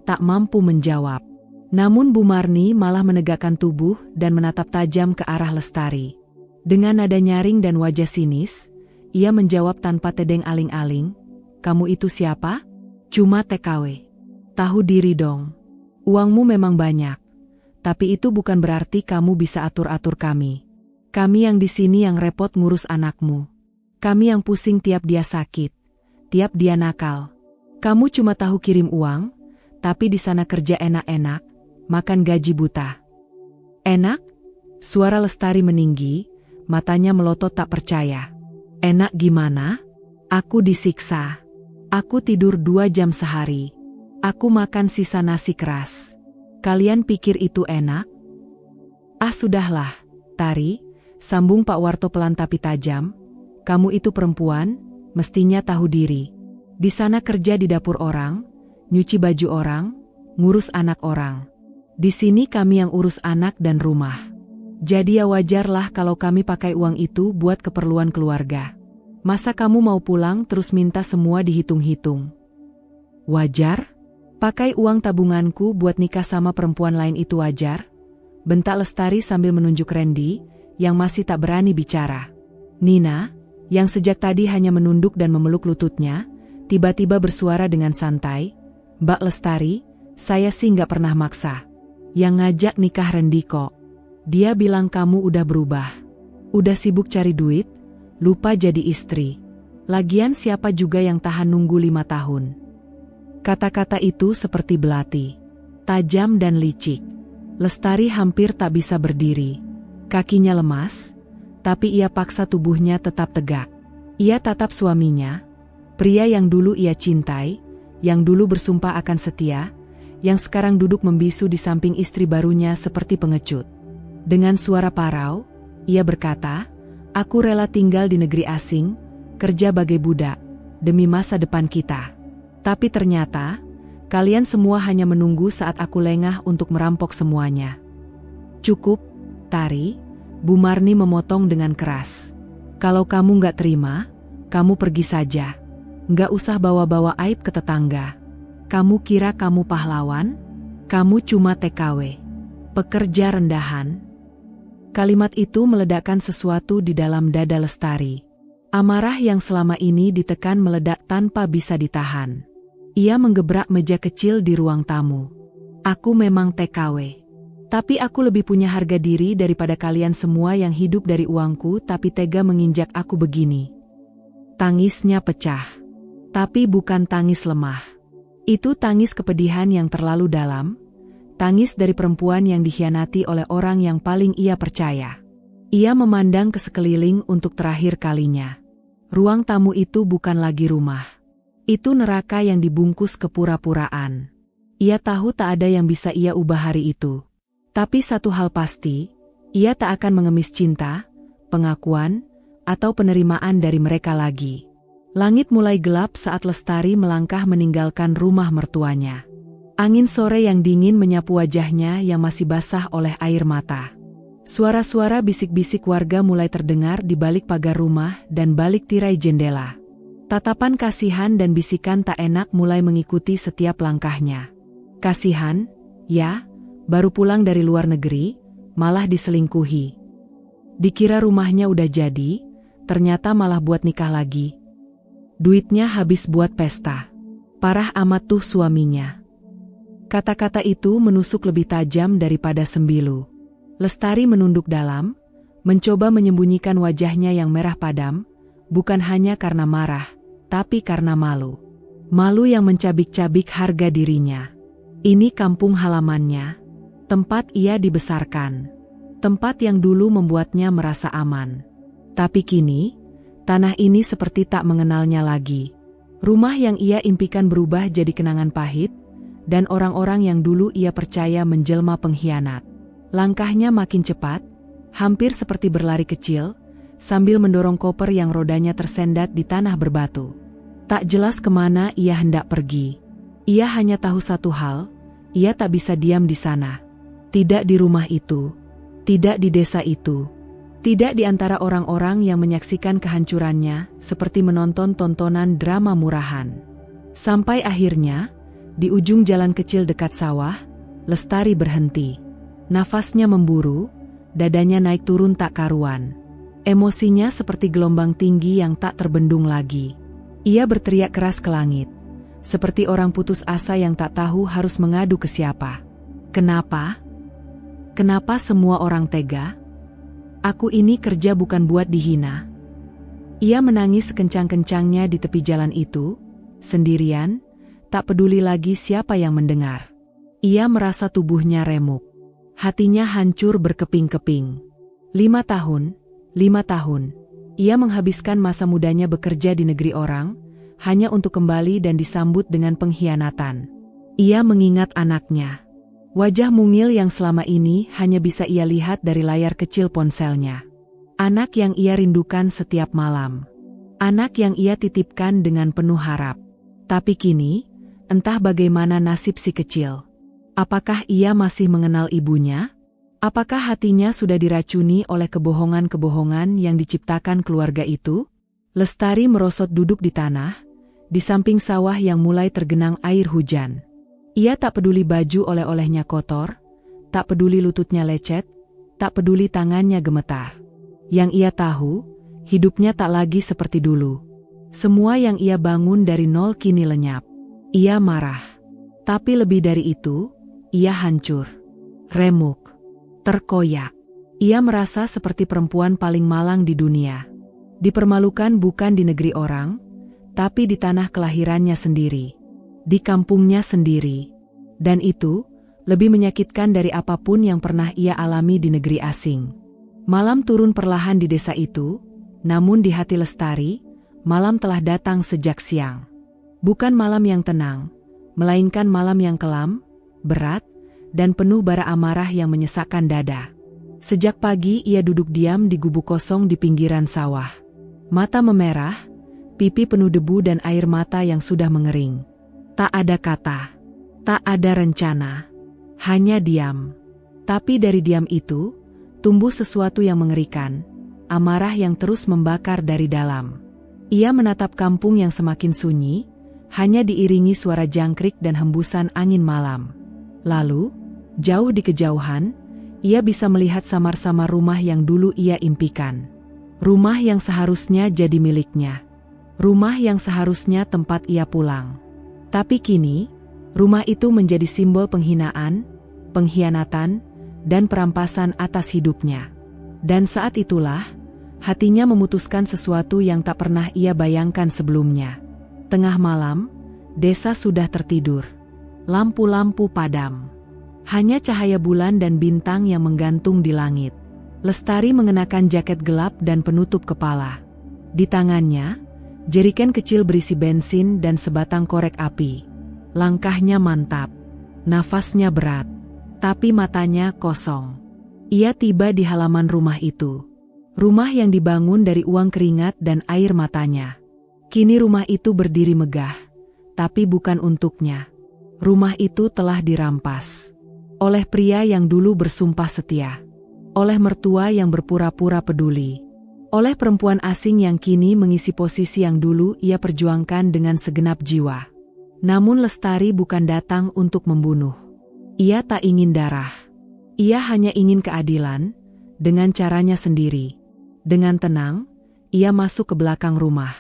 tak mampu menjawab. Namun Bu Marni malah menegakkan tubuh dan menatap tajam ke arah Lestari. Dengan nada nyaring dan wajah sinis, ia menjawab tanpa tedeng aling-aling, "Kamu itu siapa? Cuma TKW. Tahu diri dong. Uangmu memang banyak. Tapi itu bukan berarti kamu bisa atur-atur kami. Kami yang di sini yang repot ngurus anakmu. Kami yang pusing tiap dia sakit, tiap dia nakal. Kamu cuma tahu kirim uang, tapi di sana kerja enak-enak, makan gaji buta." "Enak?" Suara Lestari meninggi, matanya melotot tak percaya. "Enak gimana? Aku disiksa. Aku tidur 2 jam sehari. Aku makan sisa nasi keras. Kalian pikir itu enak?" "Ah sudahlah, Tari," sambung Pak Warto pelan tapi tajam. Kamu itu perempuan, mestinya tahu diri. Di sana kerja di dapur orang, nyuci baju orang, ngurus anak orang. Di sini kami yang urus anak dan rumah. Jadi ya wajarlah kalau kami pakai uang itu buat keperluan keluarga. Masa kamu mau pulang terus minta semua dihitung-hitung? Wajar? Pakai uang tabunganku buat nikah sama perempuan lain itu wajar? Bentak Lestari sambil menunjuk Randy, yang masih tak berani bicara. Nina, yang sejak tadi hanya menunduk dan memeluk lututnya, tiba-tiba bersuara dengan santai, "Mbak Lestari, saya sih nggak pernah maksa. Yang ngajak nikah Randy kok. Dia bilang kamu udah berubah. Udah sibuk cari duit, lupa jadi istri. Lagian siapa juga yang tahan nunggu 5 tahun. Kata-kata itu seperti belati, tajam dan licik. Lestari hampir tak bisa berdiri. Kakinya lemas, tapi ia paksa tubuhnya tetap tegak. Ia tatap suaminya, pria yang dulu ia cintai, yang dulu bersumpah akan setia, yang sekarang duduk membisu di samping istri barunya seperti pengecut. Dengan suara parau, ia berkata, "Aku rela tinggal di negeri asing, kerja bagai budak, demi masa depan kita. Tapi ternyata, kalian semua hanya menunggu saat aku lengah untuk merampok semuanya." "Cukup, Tari," Bu Marni memotong dengan keras. "Kalau kamu nggak terima, kamu pergi saja. Nggak usah bawa-bawa aib ke tetangga. Kamu kira kamu pahlawan? Kamu cuma TKW. Pekerja rendahan." Kalimat itu meledakkan sesuatu di dalam dada Lestari. Amarah yang selama ini ditekan meledak tanpa bisa ditahan. Ia menggebrak meja kecil di ruang tamu. "Aku memang TKW. Tapi aku lebih punya harga diri daripada kalian semua yang hidup dari uangku tapi tega menginjak aku begini." Tangisnya pecah. Tapi bukan tangis lemah. Itu tangis kepedihan yang terlalu dalam. Tangis dari perempuan yang dikhianati oleh orang yang paling ia percaya. Ia memandang ke sekeliling untuk terakhir kalinya. Ruang tamu itu bukan lagi rumah. Itu neraka yang dibungkus kepura-puraan. Ia tahu tak ada yang bisa ia ubah hari itu. Tapi satu hal pasti, ia tak akan mengemis cinta, pengakuan, atau penerimaan dari mereka lagi. Langit mulai gelap saat Lestari melangkah meninggalkan rumah mertuanya. Angin sore yang dingin menyapu wajahnya yang masih basah oleh air mata. Suara-suara bisik-bisik warga mulai terdengar di balik pagar rumah dan balik tirai jendela. Tatapan kasihan dan bisikan tak enak mulai mengikuti setiap langkahnya. Kasihan, ya, baru pulang dari luar negeri, malah diselingkuhi. Dikira rumahnya udah jadi, ternyata malah buat nikah lagi. Duitnya habis buat pesta. Parah amat tuh suaminya. Kata-kata itu menusuk lebih tajam daripada sembilu. Lestari menunduk dalam, mencoba menyembunyikan wajahnya yang merah padam, bukan hanya karena marah, tapi karena malu. Malu yang mencabik-cabik harga dirinya. Ini kampung halamannya, tempat ia dibesarkan, tempat yang dulu membuatnya merasa aman. Tapi kini, tanah ini seperti tak mengenalnya lagi. Rumah yang ia impikan berubah jadi kenangan pahit, dan orang-orang yang dulu ia percaya menjelma pengkhianat. Langkahnya makin cepat, hampir seperti berlari kecil, sambil mendorong koper yang rodanya tersendat di tanah berbatu. Tak jelas kemana ia hendak pergi. Ia hanya tahu satu hal, ia tak bisa diam di sana. Tidak di rumah itu, tidak di desa itu, tidak di antara orang-orang yang menyaksikan kehancurannya seperti menonton tontonan drama murahan. Sampai akhirnya, di ujung jalan kecil dekat sawah, Lestari berhenti. Nafasnya memburu, dadanya naik turun tak karuan. Emosinya seperti gelombang tinggi yang tak terbendung lagi. Ia berteriak keras ke langit, seperti orang putus asa yang tak tahu harus mengadu ke siapa. "Kenapa? Kenapa semua orang tega? Aku ini kerja bukan buat dihina." Ia menangis kencang-kencangnya di tepi jalan itu, sendirian, tak peduli lagi siapa yang mendengar. Ia merasa tubuhnya remuk. Hatinya hancur berkeping-keping. 5 tahun, 5 tahun. Ia menghabiskan masa mudanya bekerja di negeri orang, hanya untuk kembali dan disambut dengan pengkhianatan. Ia mengingat anaknya. Wajah mungil yang selama ini hanya bisa ia lihat dari layar kecil ponselnya. Anak yang ia rindukan setiap malam. Anak yang ia titipkan dengan penuh harap. Tapi kini, entah bagaimana nasib si kecil. Apakah ia masih mengenal ibunya? Apakah hatinya sudah diracuni oleh kebohongan-kebohongan yang diciptakan keluarga itu? Lestari merosot duduk di tanah, di samping sawah yang mulai tergenang air hujan. Ia tak peduli baju oleh-olehnya kotor, tak peduli lututnya lecet, tak peduli tangannya gemetar. Yang ia tahu, hidupnya tak lagi seperti dulu. Semua yang ia bangun dari nol kini lenyap. Ia marah. Tapi lebih dari itu, ia hancur. Remuk. Terkoyak. Ia merasa seperti perempuan paling malang di dunia. Dipermalukan bukan di negeri orang, tapi di tanah kelahirannya sendiri. Di kampungnya sendiri. Dan itu, lebih menyakitkan dari apapun yang pernah ia alami di negeri asing. Malam turun perlahan di desa itu, namun di hati Lestari, malam telah datang sejak siang. Bukan malam yang tenang, melainkan malam yang kelam, berat, dan penuh bara amarah yang menyesakkan dada. Sejak pagi ia duduk diam di gubuk kosong di pinggiran sawah. Mata memerah, pipi penuh debu dan air mata yang sudah mengering. Tak ada kata, tak ada rencana, hanya diam. Tapi dari diam itu, tumbuh sesuatu yang mengerikan, amarah yang terus membakar dari dalam. Ia menatap kampung yang semakin sunyi, hanya diiringi suara jangkrik dan hembusan angin malam. Lalu, jauh di kejauhan, ia bisa melihat samar-samar rumah yang dulu ia impikan. Rumah yang seharusnya jadi miliknya. Rumah yang seharusnya tempat ia pulang. Tapi kini, rumah itu menjadi simbol penghinaan, pengkhianatan, dan perampasan atas hidupnya. Dan saat itulah, hatinya memutuskan sesuatu yang tak pernah ia bayangkan sebelumnya. Tengah malam, desa sudah tertidur. Lampu-lampu padam. Hanya cahaya bulan dan bintang yang menggantung di langit. Lestari mengenakan jaket gelap dan penutup kepala. Di tangannya, jerigen kecil berisi bensin dan sebatang korek api. Langkahnya mantap, nafasnya berat, tapi matanya kosong. Ia tiba di halaman rumah itu. Rumah yang dibangun dari uang keringat dan air matanya. Kini rumah itu berdiri megah, tapi bukan untuknya. Rumah itu telah dirampas oleh pria yang dulu bersumpah setia, oleh mertua yang berpura-pura peduli, oleh perempuan asing yang kini mengisi posisi yang dulu ia perjuangkan dengan segenap jiwa. Namun Lestari bukan datang untuk membunuh. Ia tak ingin darah. Ia hanya ingin keadilan, dengan caranya sendiri. Dengan tenang, ia masuk ke belakang rumah.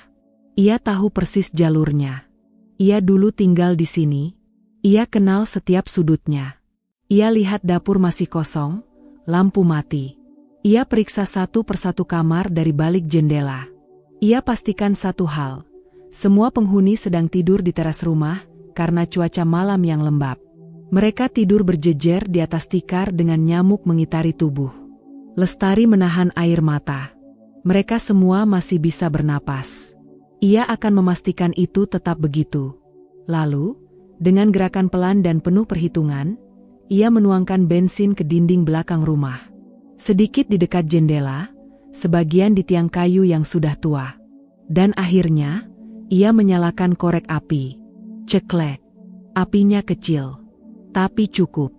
Ia tahu persis jalurnya. Ia dulu tinggal di sini. Ia kenal setiap sudutnya. Ia lihat dapur masih kosong, lampu mati. Ia periksa satu persatu kamar dari balik jendela. Ia pastikan satu hal. Semua penghuni sedang tidur di teras rumah karena cuaca malam yang lembab. Mereka tidur berjejer di atas tikar dengan nyamuk mengitari tubuh. Lestari menahan air mata. Mereka semua masih bisa bernapas. Ia akan memastikan itu tetap begitu. Lalu, dengan gerakan pelan dan penuh perhitungan, ia menuangkan bensin ke dinding belakang rumah. Sedikit di dekat jendela, sebagian di tiang kayu yang sudah tua. Dan akhirnya, ia menyalakan korek api. Ceklek. Apinya kecil, tapi cukup.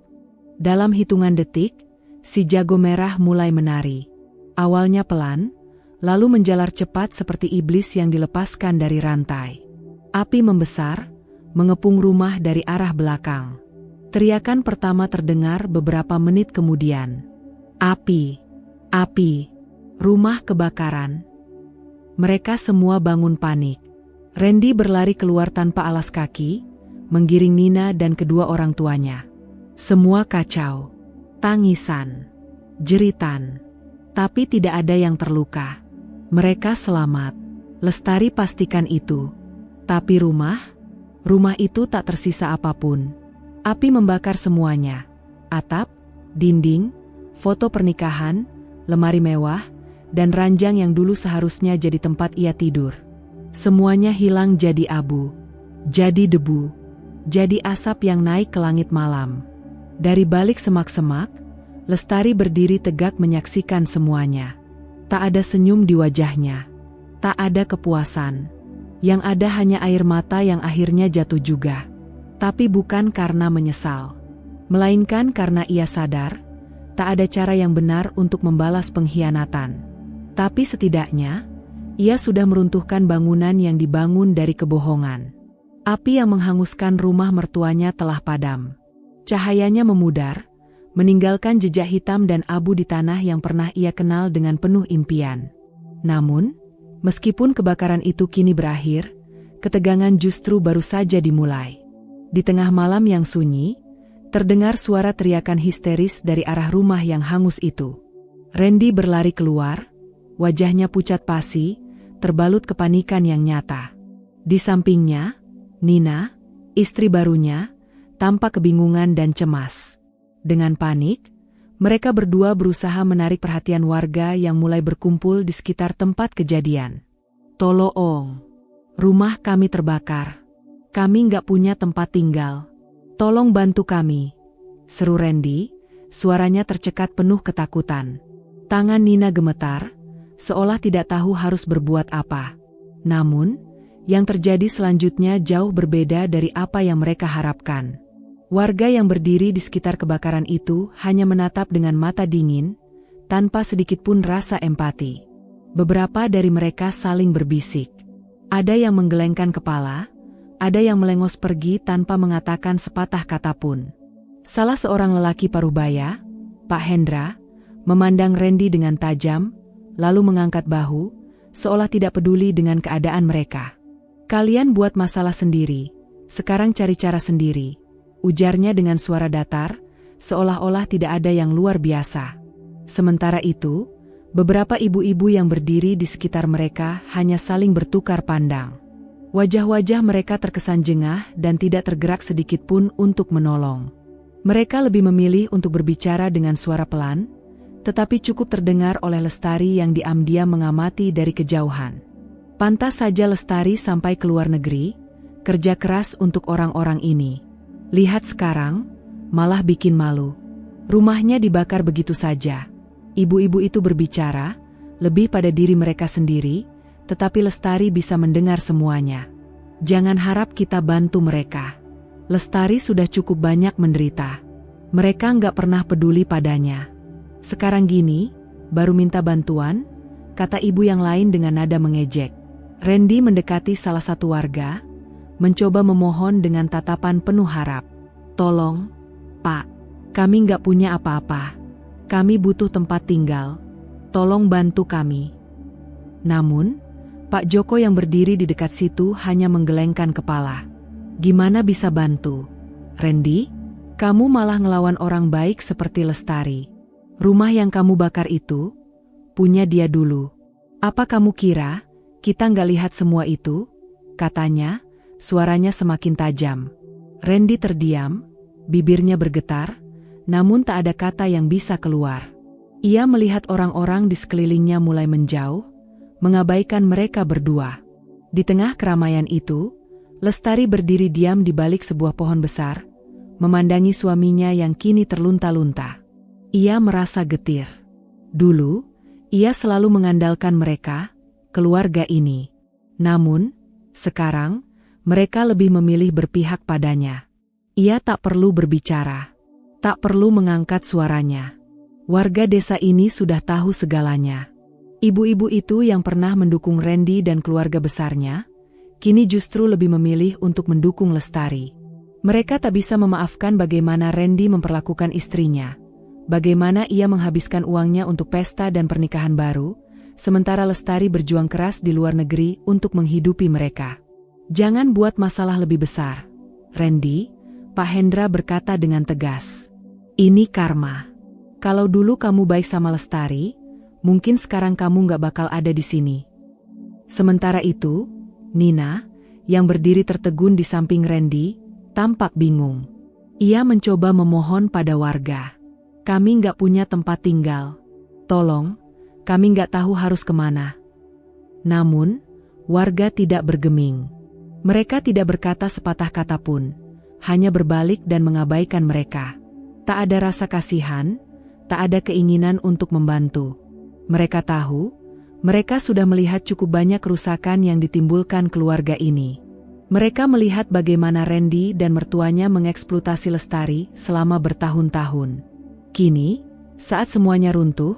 Dalam hitungan detik, si jago merah mulai menari. Awalnya pelan, lalu menjalar cepat seperti iblis yang dilepaskan dari rantai. Api membesar, mengepung rumah dari arah belakang. Teriakan pertama terdengar beberapa menit kemudian. Api! Api! Rumah kebakaran! Mereka semua bangun panik. Randy berlari keluar tanpa alas kaki, menggiring Nina dan kedua orang tuanya. Semua kacau. Tangisan. Jeritan. Tapi tidak ada yang terluka. Mereka selamat. Lestari pastikan itu. Tapi rumah itu tak tersisa apapun. Api membakar semuanya. Atap, dinding, foto pernikahan, lemari mewah, dan ranjang yang dulu seharusnya jadi tempat ia tidur. Semuanya hilang jadi abu, jadi debu, jadi asap yang naik ke langit malam. Dari balik semak-semak, Lestari berdiri tegak menyaksikan semuanya. Tak ada senyum di wajahnya. Tak ada kepuasan. Yang ada hanya air mata yang akhirnya jatuh juga. Tapi bukan karena menyesal, melainkan karena ia sadar, tak ada cara yang benar untuk membalas pengkhianatan. Tapi setidaknya, ia sudah meruntuhkan bangunan yang dibangun dari kebohongan. Api yang menghanguskan rumah mertuanya telah padam. Cahayanya memudar, meninggalkan jejak hitam dan abu di tanah yang pernah ia kenal dengan penuh impian. Namun, meskipun kebakaran itu kini berakhir, ketegangan justru baru saja dimulai. Di tengah malam yang sunyi, terdengar suara teriakan histeris dari arah rumah yang hangus itu. Randy berlari keluar, wajahnya pucat pasi, terbalut kepanikan yang nyata. Di sampingnya, Nina, istri barunya, tampak kebingungan dan cemas. Dengan panik, mereka berdua berusaha menarik perhatian warga yang mulai berkumpul di sekitar tempat kejadian. "Tolong, rumah kami terbakar. Kami nggak punya tempat tinggal. Tolong bantu kami," seru Randy, suaranya tercekat penuh ketakutan. Tangan Nina gemetar, seolah tidak tahu harus berbuat apa. Namun, yang terjadi selanjutnya jauh berbeda dari apa yang mereka harapkan. Warga yang berdiri di sekitar kebakaran itu hanya menatap dengan mata dingin, tanpa sedikit pun rasa empati. Beberapa dari mereka saling berbisik. Ada yang menggelengkan kepala, ada yang melengos pergi tanpa mengatakan sepatah kata pun. Salah seorang lelaki parubaya, Pak Hendra, memandang Randy dengan tajam, lalu mengangkat bahu, seolah tidak peduli dengan keadaan mereka. "Kalian buat masalah sendiri, sekarang cari cara sendiri," ujarnya dengan suara datar, seolah-olah tidak ada yang luar biasa. Sementara itu, beberapa ibu-ibu yang berdiri di sekitar mereka hanya saling bertukar pandang. Wajah-wajah mereka terkesan jengah dan tidak tergerak sedikit pun untuk menolong. Mereka lebih memilih untuk berbicara dengan suara pelan, tetapi cukup terdengar oleh Lestari yang diam-diam mengamati dari kejauhan. Pantas saja Lestari sampai ke luar negeri, kerja keras untuk orang-orang ini. Lihat sekarang, malah bikin malu. Rumahnya dibakar begitu saja. Ibu-ibu itu berbicara, lebih pada diri mereka sendiri, tetapi Lestari bisa mendengar semuanya. "Jangan harap kita bantu mereka. Lestari sudah cukup banyak menderita. Mereka nggak pernah peduli padanya. Sekarang gini, baru minta bantuan," kata ibu yang lain dengan nada mengejek. Randy mendekati salah satu warga, mencoba memohon dengan tatapan penuh harap. "Tolong, Pak, kami nggak punya apa-apa. Kami butuh tempat tinggal. Tolong bantu kami." Namun, Pak Joko yang berdiri di dekat situ hanya menggelengkan kepala. "Gimana bisa bantu? Randy, kamu malah ngelawan orang baik seperti Lestari. Rumah yang kamu bakar itu, punya dia dulu. Apa kamu kira, kita nggak lihat semua itu?" katanya, suaranya semakin tajam. Randy terdiam, bibirnya bergetar, namun tak ada kata yang bisa keluar. Ia melihat orang-orang di sekelilingnya mulai menjauh, mengabaikan mereka berdua. Di tengah keramaian itu, Lestari berdiri diam di balik sebuah pohon besar, memandangi suaminya yang kini terlunta-lunta. Ia merasa getir. Dulu, ia selalu mengandalkan mereka, keluarga ini. Namun, sekarang, mereka lebih memilih berpihak padanya. Ia tak perlu berbicara, tak perlu mengangkat suaranya. Warga desa ini sudah tahu segalanya. Ibu-ibu itu yang pernah mendukung Randy dan keluarga besarnya, kini justru lebih memilih untuk mendukung Lestari. Mereka tak bisa memaafkan bagaimana Randy memperlakukan istrinya, bagaimana ia menghabiskan uangnya untuk pesta dan pernikahan baru, sementara Lestari berjuang keras di luar negeri untuk menghidupi mereka. "Jangan buat masalah lebih besar, Randy," Pak Hendra berkata dengan tegas. "Ini karma. Kalau dulu kamu baik sama Lestari, mungkin sekarang kamu nggak bakal ada di sini." Sementara itu, Nina, yang berdiri tertegun di samping Randy, tampak bingung. Ia mencoba memohon pada warga. "Kami nggak punya tempat tinggal. Tolong, kami nggak tahu harus kemana." Namun, warga tidak bergeming. Mereka tidak berkata sepatah kata pun, hanya berbalik dan mengabaikan mereka. Tak ada rasa kasihan, tak ada keinginan untuk membantu. Mereka tahu, Mereka sudah melihat cukup banyak kerusakan yang ditimbulkan keluarga ini. Mereka melihat bagaimana Randy dan mertuanya mengeksploitasi Lestari selama bertahun-tahun. Kini, saat semuanya runtuh,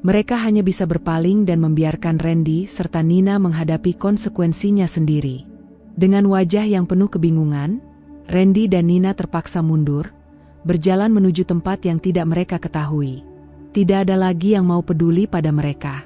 mereka hanya bisa berpaling dan membiarkan Randy serta Nina menghadapi konsekuensinya sendiri. Dengan wajah yang penuh kebingungan, Randy dan Nina terpaksa mundur, berjalan menuju tempat yang tidak mereka ketahui. Tidak ada lagi yang mau peduli pada mereka.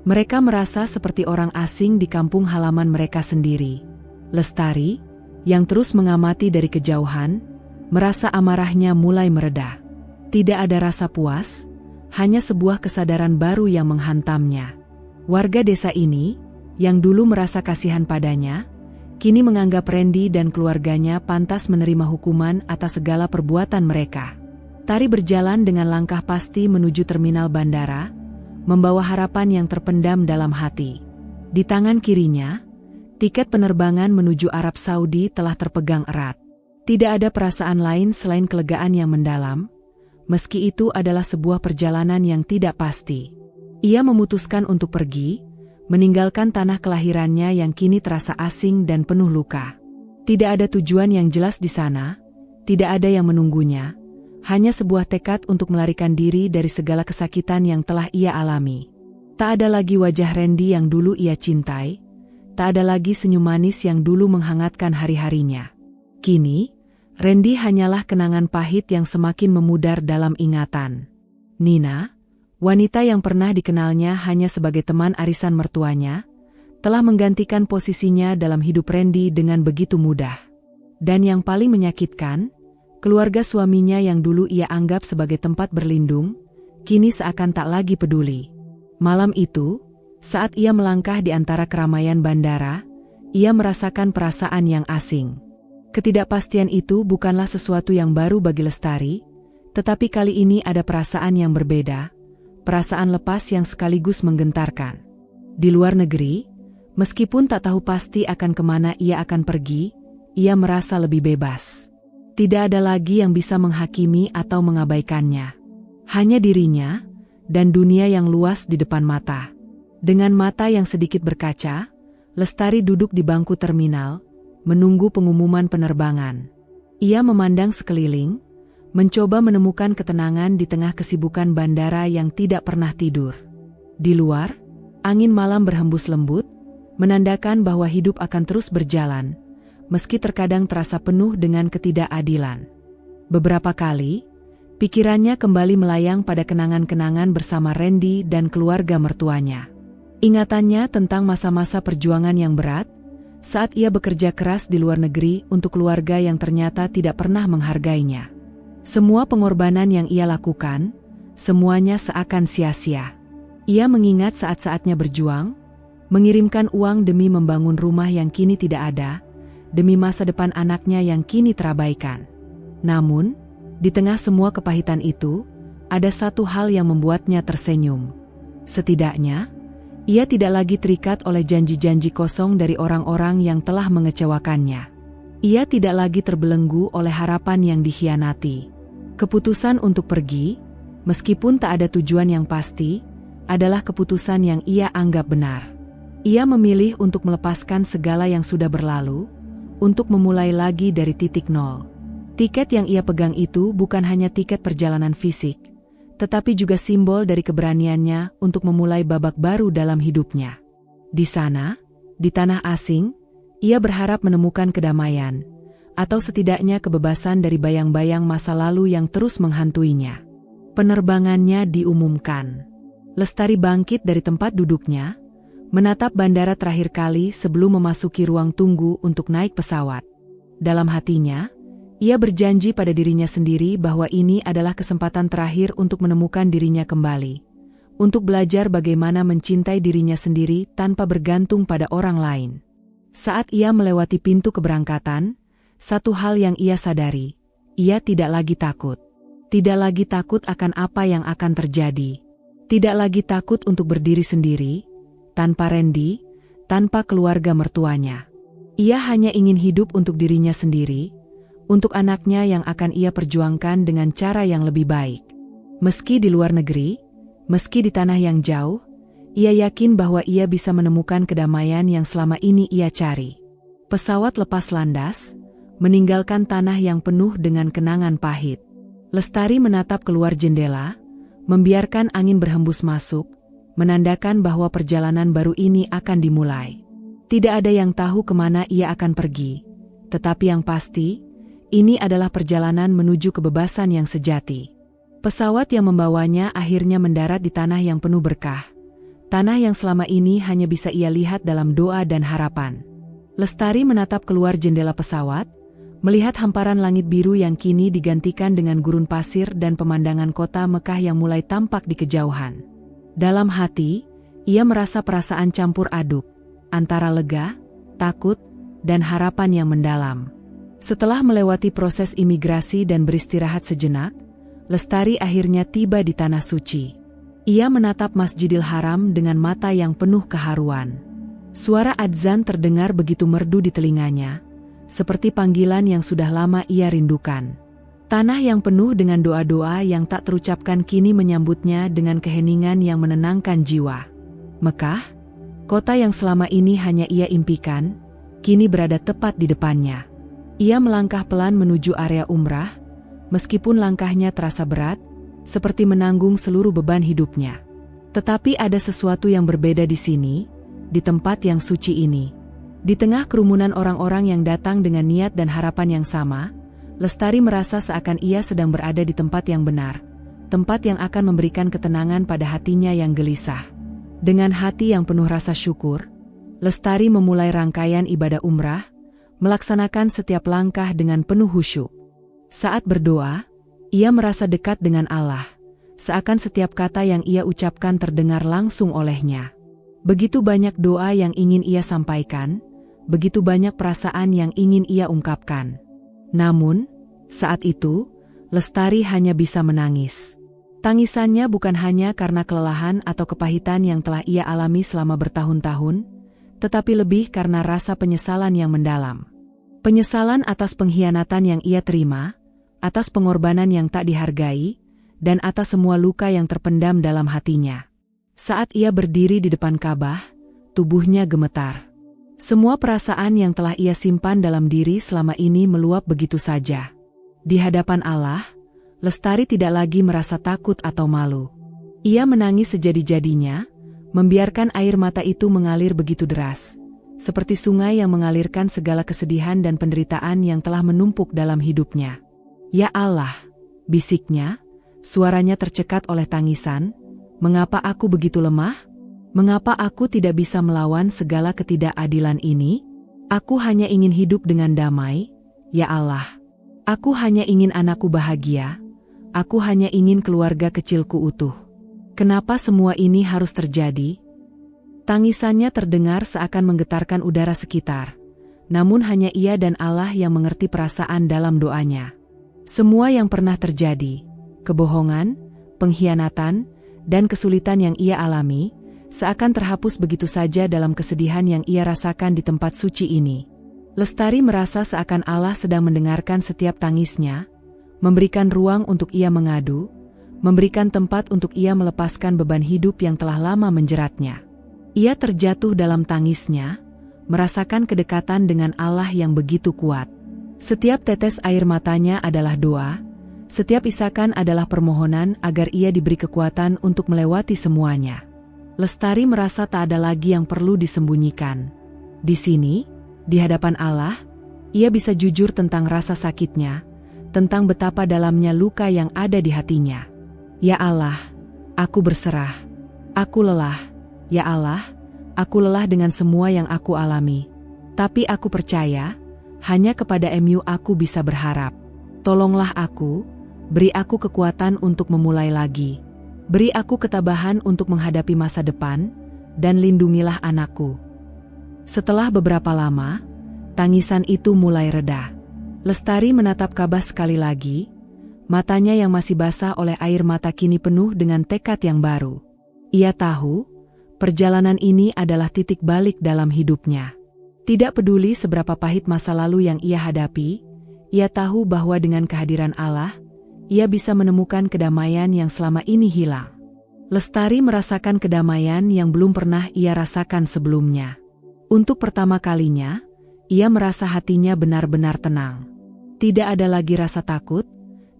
Mereka merasa seperti orang asing di kampung halaman mereka sendiri. Lestari, yang terus mengamati dari kejauhan, merasa amarahnya mulai mereda. Tidak ada rasa puas, hanya sebuah kesadaran baru yang menghantamnya. Warga desa ini, yang dulu merasa kasihan padanya, kini menganggap Randy dan keluarganya pantas menerima hukuman atas segala perbuatan mereka. Tari berjalan dengan langkah pasti menuju terminal bandara, membawa harapan yang terpendam dalam hati. Di tangan kirinya, tiket penerbangan menuju Arab Saudi telah terpegang erat. Tidak ada perasaan lain selain kelegaan yang mendalam, meski itu adalah sebuah perjalanan yang tidak pasti. Ia memutuskan untuk pergi, meninggalkan tanah kelahirannya yang kini terasa asing dan penuh luka. Tidak ada tujuan yang jelas di sana, tidak ada yang menunggunya, hanya sebuah tekad untuk melarikan diri dari segala kesakitan yang telah ia alami. Tak ada lagi wajah Randy yang dulu ia cintai, tak ada lagi senyum manis yang dulu menghangatkan hari-harinya. Kini, Randy hanyalah kenangan pahit yang semakin memudar dalam ingatan. Nina, wanita yang pernah dikenalnya hanya sebagai teman arisan mertuanya, telah menggantikan posisinya dalam hidup Randy dengan begitu mudah. Dan yang paling menyakitkan, keluarga suaminya yang dulu ia anggap sebagai tempat berlindung, kini seakan tak lagi peduli. Malam itu, saat ia melangkah di antara keramaian bandara, ia merasakan perasaan yang asing. Ketidakpastian itu bukanlah sesuatu yang baru bagi Lestari, tetapi kali ini ada perasaan yang berbeda, perasaan lepas yang sekaligus menggentarkan. Di luar negeri, meskipun tak tahu pasti akan kemana ia akan pergi, ia merasa lebih bebas. Tidak ada lagi yang bisa menghakimi atau mengabaikannya. Hanya dirinya dan dunia yang luas di depan mata. Dengan mata yang sedikit berkaca, Lestari duduk di bangku terminal, menunggu pengumuman penerbangan. Ia memandang sekeliling, mencoba menemukan ketenangan di tengah kesibukan bandara yang tidak pernah tidur. Di luar, angin malam berhembus lembut, menandakan bahwa hidup akan terus berjalan, meski terkadang terasa penuh dengan ketidakadilan. Beberapa kali, pikirannya kembali melayang pada kenangan-kenangan bersama Randy dan keluarga mertuanya. Ingatannya tentang masa-masa perjuangan yang berat, saat ia bekerja keras di luar negeri untuk keluarga yang ternyata tidak pernah menghargainya. Semua pengorbanan yang ia lakukan, semuanya seakan sia-sia. Ia mengingat saat-saatnya berjuang, mengirimkan uang demi membangun rumah yang kini tidak ada, demi masa depan anaknya yang kini terabaikan. Namun, di tengah semua kepahitan itu, ada satu hal yang membuatnya tersenyum. Setidaknya, ia tidak lagi terikat oleh janji-janji kosong dari orang-orang yang telah mengecewakannya. Ia tidak lagi terbelenggu oleh harapan yang dikhianati. Keputusan untuk pergi, meskipun tak ada tujuan yang pasti, adalah keputusan yang ia anggap benar. Ia memilih untuk melepaskan segala yang sudah berlalu, untuk memulai lagi dari titik nol. Tiket yang ia pegang itu bukan hanya tiket perjalanan fisik, tetapi juga simbol dari keberaniannya untuk memulai babak baru dalam hidupnya. Di sana, di tanah asing, ia berharap menemukan kedamaian, atau setidaknya kebebasan dari bayang-bayang masa lalu yang terus menghantuinya. Penerbangannya diumumkan. Lestari bangkit dari tempat duduknya, menatap bandara terakhir kali sebelum memasuki ruang tunggu untuk naik pesawat. Dalam hatinya, ia berjanji pada dirinya sendiri bahwa ini adalah kesempatan terakhir untuk menemukan dirinya kembali, untuk belajar bagaimana mencintai dirinya sendiri tanpa bergantung pada orang lain. Saat ia melewati pintu keberangkatan, satu hal yang ia sadari, ia tidak lagi takut. Tidak lagi takut akan apa yang akan terjadi. Tidak lagi takut untuk berdiri sendiri, tanpa Randy, tanpa keluarga mertuanya. Ia hanya ingin hidup untuk dirinya sendiri, untuk anaknya yang akan ia perjuangkan dengan cara yang lebih baik. Meski di luar negeri, meski di tanah yang jauh, Ia yakin bahwa ia bisa menemukan kedamaian yang selama ini ia cari. Pesawat lepas landas, meninggalkan tanah yang penuh dengan kenangan pahit. Lestari menatap keluar jendela, membiarkan angin berhembus masuk, menandakan bahwa perjalanan baru ini akan dimulai. Tidak ada yang tahu kemana ia akan pergi, tetapi yang pasti, ini adalah perjalanan menuju kebebasan yang sejati. Pesawat yang membawanya akhirnya mendarat di tanah yang penuh berkah. Tanah yang selama ini hanya bisa ia lihat dalam doa dan harapan. Lestari menatap keluar jendela pesawat, melihat hamparan langit biru yang kini digantikan dengan gurun pasir dan pemandangan kota Mekah yang mulai tampak di kejauhan. Dalam hati, ia merasa perasaan campur aduk, antara lega, takut, dan harapan yang mendalam. Setelah melewati proses imigrasi dan beristirahat sejenak, Lestari akhirnya tiba di Tanah Suci. Ia menatap Masjidil Haram dengan mata yang penuh keharuan. Suara adzan terdengar begitu merdu di telinganya, seperti panggilan yang sudah lama ia rindukan. Tanah yang penuh dengan doa-doa yang tak terucapkan kini menyambutnya dengan keheningan yang menenangkan jiwa. Mekah, kota yang selama ini hanya ia impikan, kini berada tepat di depannya. Ia melangkah pelan menuju area umrah, meskipun langkahnya terasa berat, seperti menanggung seluruh beban hidupnya. Tetapi ada sesuatu yang berbeda di sini, di tempat yang suci ini. Di tengah kerumunan orang-orang yang datang dengan niat dan harapan yang sama, Lestari merasa seakan ia sedang berada di tempat yang benar, tempat yang akan memberikan ketenangan pada hatinya yang gelisah. Dengan hati yang penuh rasa syukur, Lestari memulai rangkaian ibadah umrah, melaksanakan setiap langkah dengan penuh khusyuk. Saat berdoa, ia merasa dekat dengan Allah, seakan setiap kata yang ia ucapkan terdengar langsung olehnya. Begitu banyak doa yang ingin ia sampaikan, begitu banyak perasaan yang ingin ia ungkapkan. Namun, saat itu, Lestari hanya bisa menangis. Tangisannya bukan hanya karena kelelahan atau kepahitan yang telah ia alami selama bertahun-tahun, tetapi lebih karena rasa penyesalan yang mendalam. Penyesalan atas pengkhianatan yang ia terima, atas pengorbanan yang tak dihargai, dan atas semua luka yang terpendam dalam hatinya. Saat ia berdiri di depan Ka'bah, tubuhnya gemetar. Semua perasaan yang telah ia simpan dalam diri selama ini meluap begitu saja. Di hadapan Allah, Lestari tidak lagi merasa takut atau malu. Ia menangis sejadi-jadinya, membiarkan air mata itu mengalir begitu deras, seperti sungai yang mengalirkan segala kesedihan dan penderitaan yang telah menumpuk dalam hidupnya. "Ya Allah," bisiknya, suaranya tercekat oleh tangisan, "mengapa aku begitu lemah? Mengapa aku tidak bisa melawan segala ketidakadilan ini? Aku hanya ingin hidup dengan damai, ya Allah. Aku hanya ingin anakku bahagia, aku hanya ingin keluarga kecilku utuh. Kenapa semua ini harus terjadi?" Tangisannya terdengar seakan menggetarkan udara sekitar, namun hanya ia dan Allah yang mengerti perasaan dalam doanya. Semua yang pernah terjadi, kebohongan, pengkhianatan, dan kesulitan yang ia alami, seakan terhapus begitu saja dalam kesedihan yang ia rasakan di tempat suci ini. Lestari merasa seakan Allah sedang mendengarkan setiap tangisnya, memberikan ruang untuk ia mengadu, memberikan tempat untuk ia melepaskan beban hidup yang telah lama menjeratnya. Ia terjatuh dalam tangisnya, merasakan kedekatan dengan Allah yang begitu kuat. Setiap tetes air matanya adalah doa, setiap isakan adalah permohonan agar ia diberi kekuatan untuk melewati semuanya. Lestari merasa tak ada lagi yang perlu disembunyikan. Di sini, di hadapan Allah, ia bisa jujur tentang rasa sakitnya, tentang betapa dalamnya luka yang ada di hatinya. "Ya Allah, aku berserah. Aku lelah. Ya Allah, aku lelah dengan semua yang aku alami. Tapi aku percaya, hanya kepada MU aku bisa berharap. Tolonglah aku, beri aku kekuatan untuk memulai lagi. Beri aku ketabahan untuk menghadapi masa depan, dan lindungilah anakku." Setelah beberapa lama, tangisan itu mulai reda. Lestari menatap Ka'bah sekali lagi, matanya yang masih basah oleh air mata kini penuh dengan tekad yang baru. Ia tahu, perjalanan ini adalah titik balik dalam hidupnya. Tidak peduli seberapa pahit masa lalu yang ia hadapi, ia tahu bahwa dengan kehadiran Allah, ia bisa menemukan kedamaian yang selama ini hilang. Lestari merasakan kedamaian yang belum pernah ia rasakan sebelumnya. Untuk pertama kalinya, ia merasa hatinya benar-benar tenang. Tidak ada lagi rasa takut,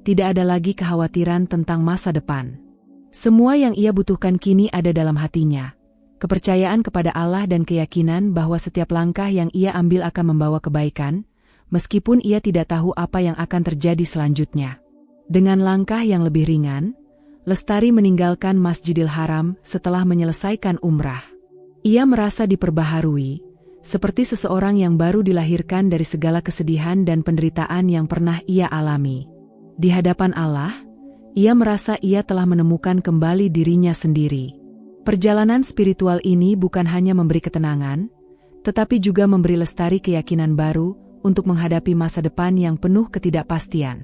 tidak ada lagi kekhawatiran tentang masa depan. Semua yang ia butuhkan kini ada dalam hatinya. Kepercayaan kepada Allah dan keyakinan bahwa setiap langkah yang ia ambil akan membawa kebaikan, meskipun ia tidak tahu apa yang akan terjadi selanjutnya. Dengan langkah yang lebih ringan, Lestari meninggalkan Masjidil Haram setelah menyelesaikan umrah. Ia merasa diperbaharui, seperti seseorang yang baru dilahirkan dari segala kesedihan dan penderitaan yang pernah ia alami. Di hadapan Allah, ia merasa ia telah menemukan kembali dirinya sendiri. Perjalanan spiritual ini bukan hanya memberi ketenangan, tetapi juga memberi Lestari keyakinan baru untuk menghadapi masa depan yang penuh ketidakpastian.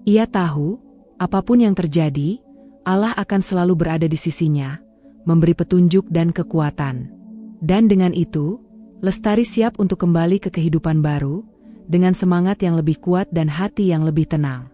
Ia tahu, apapun yang terjadi, Allah akan selalu berada di sisinya, memberi petunjuk dan kekuatan. Dan dengan itu, Lestari siap untuk kembali ke kehidupan baru, dengan semangat yang lebih kuat dan hati yang lebih tenang.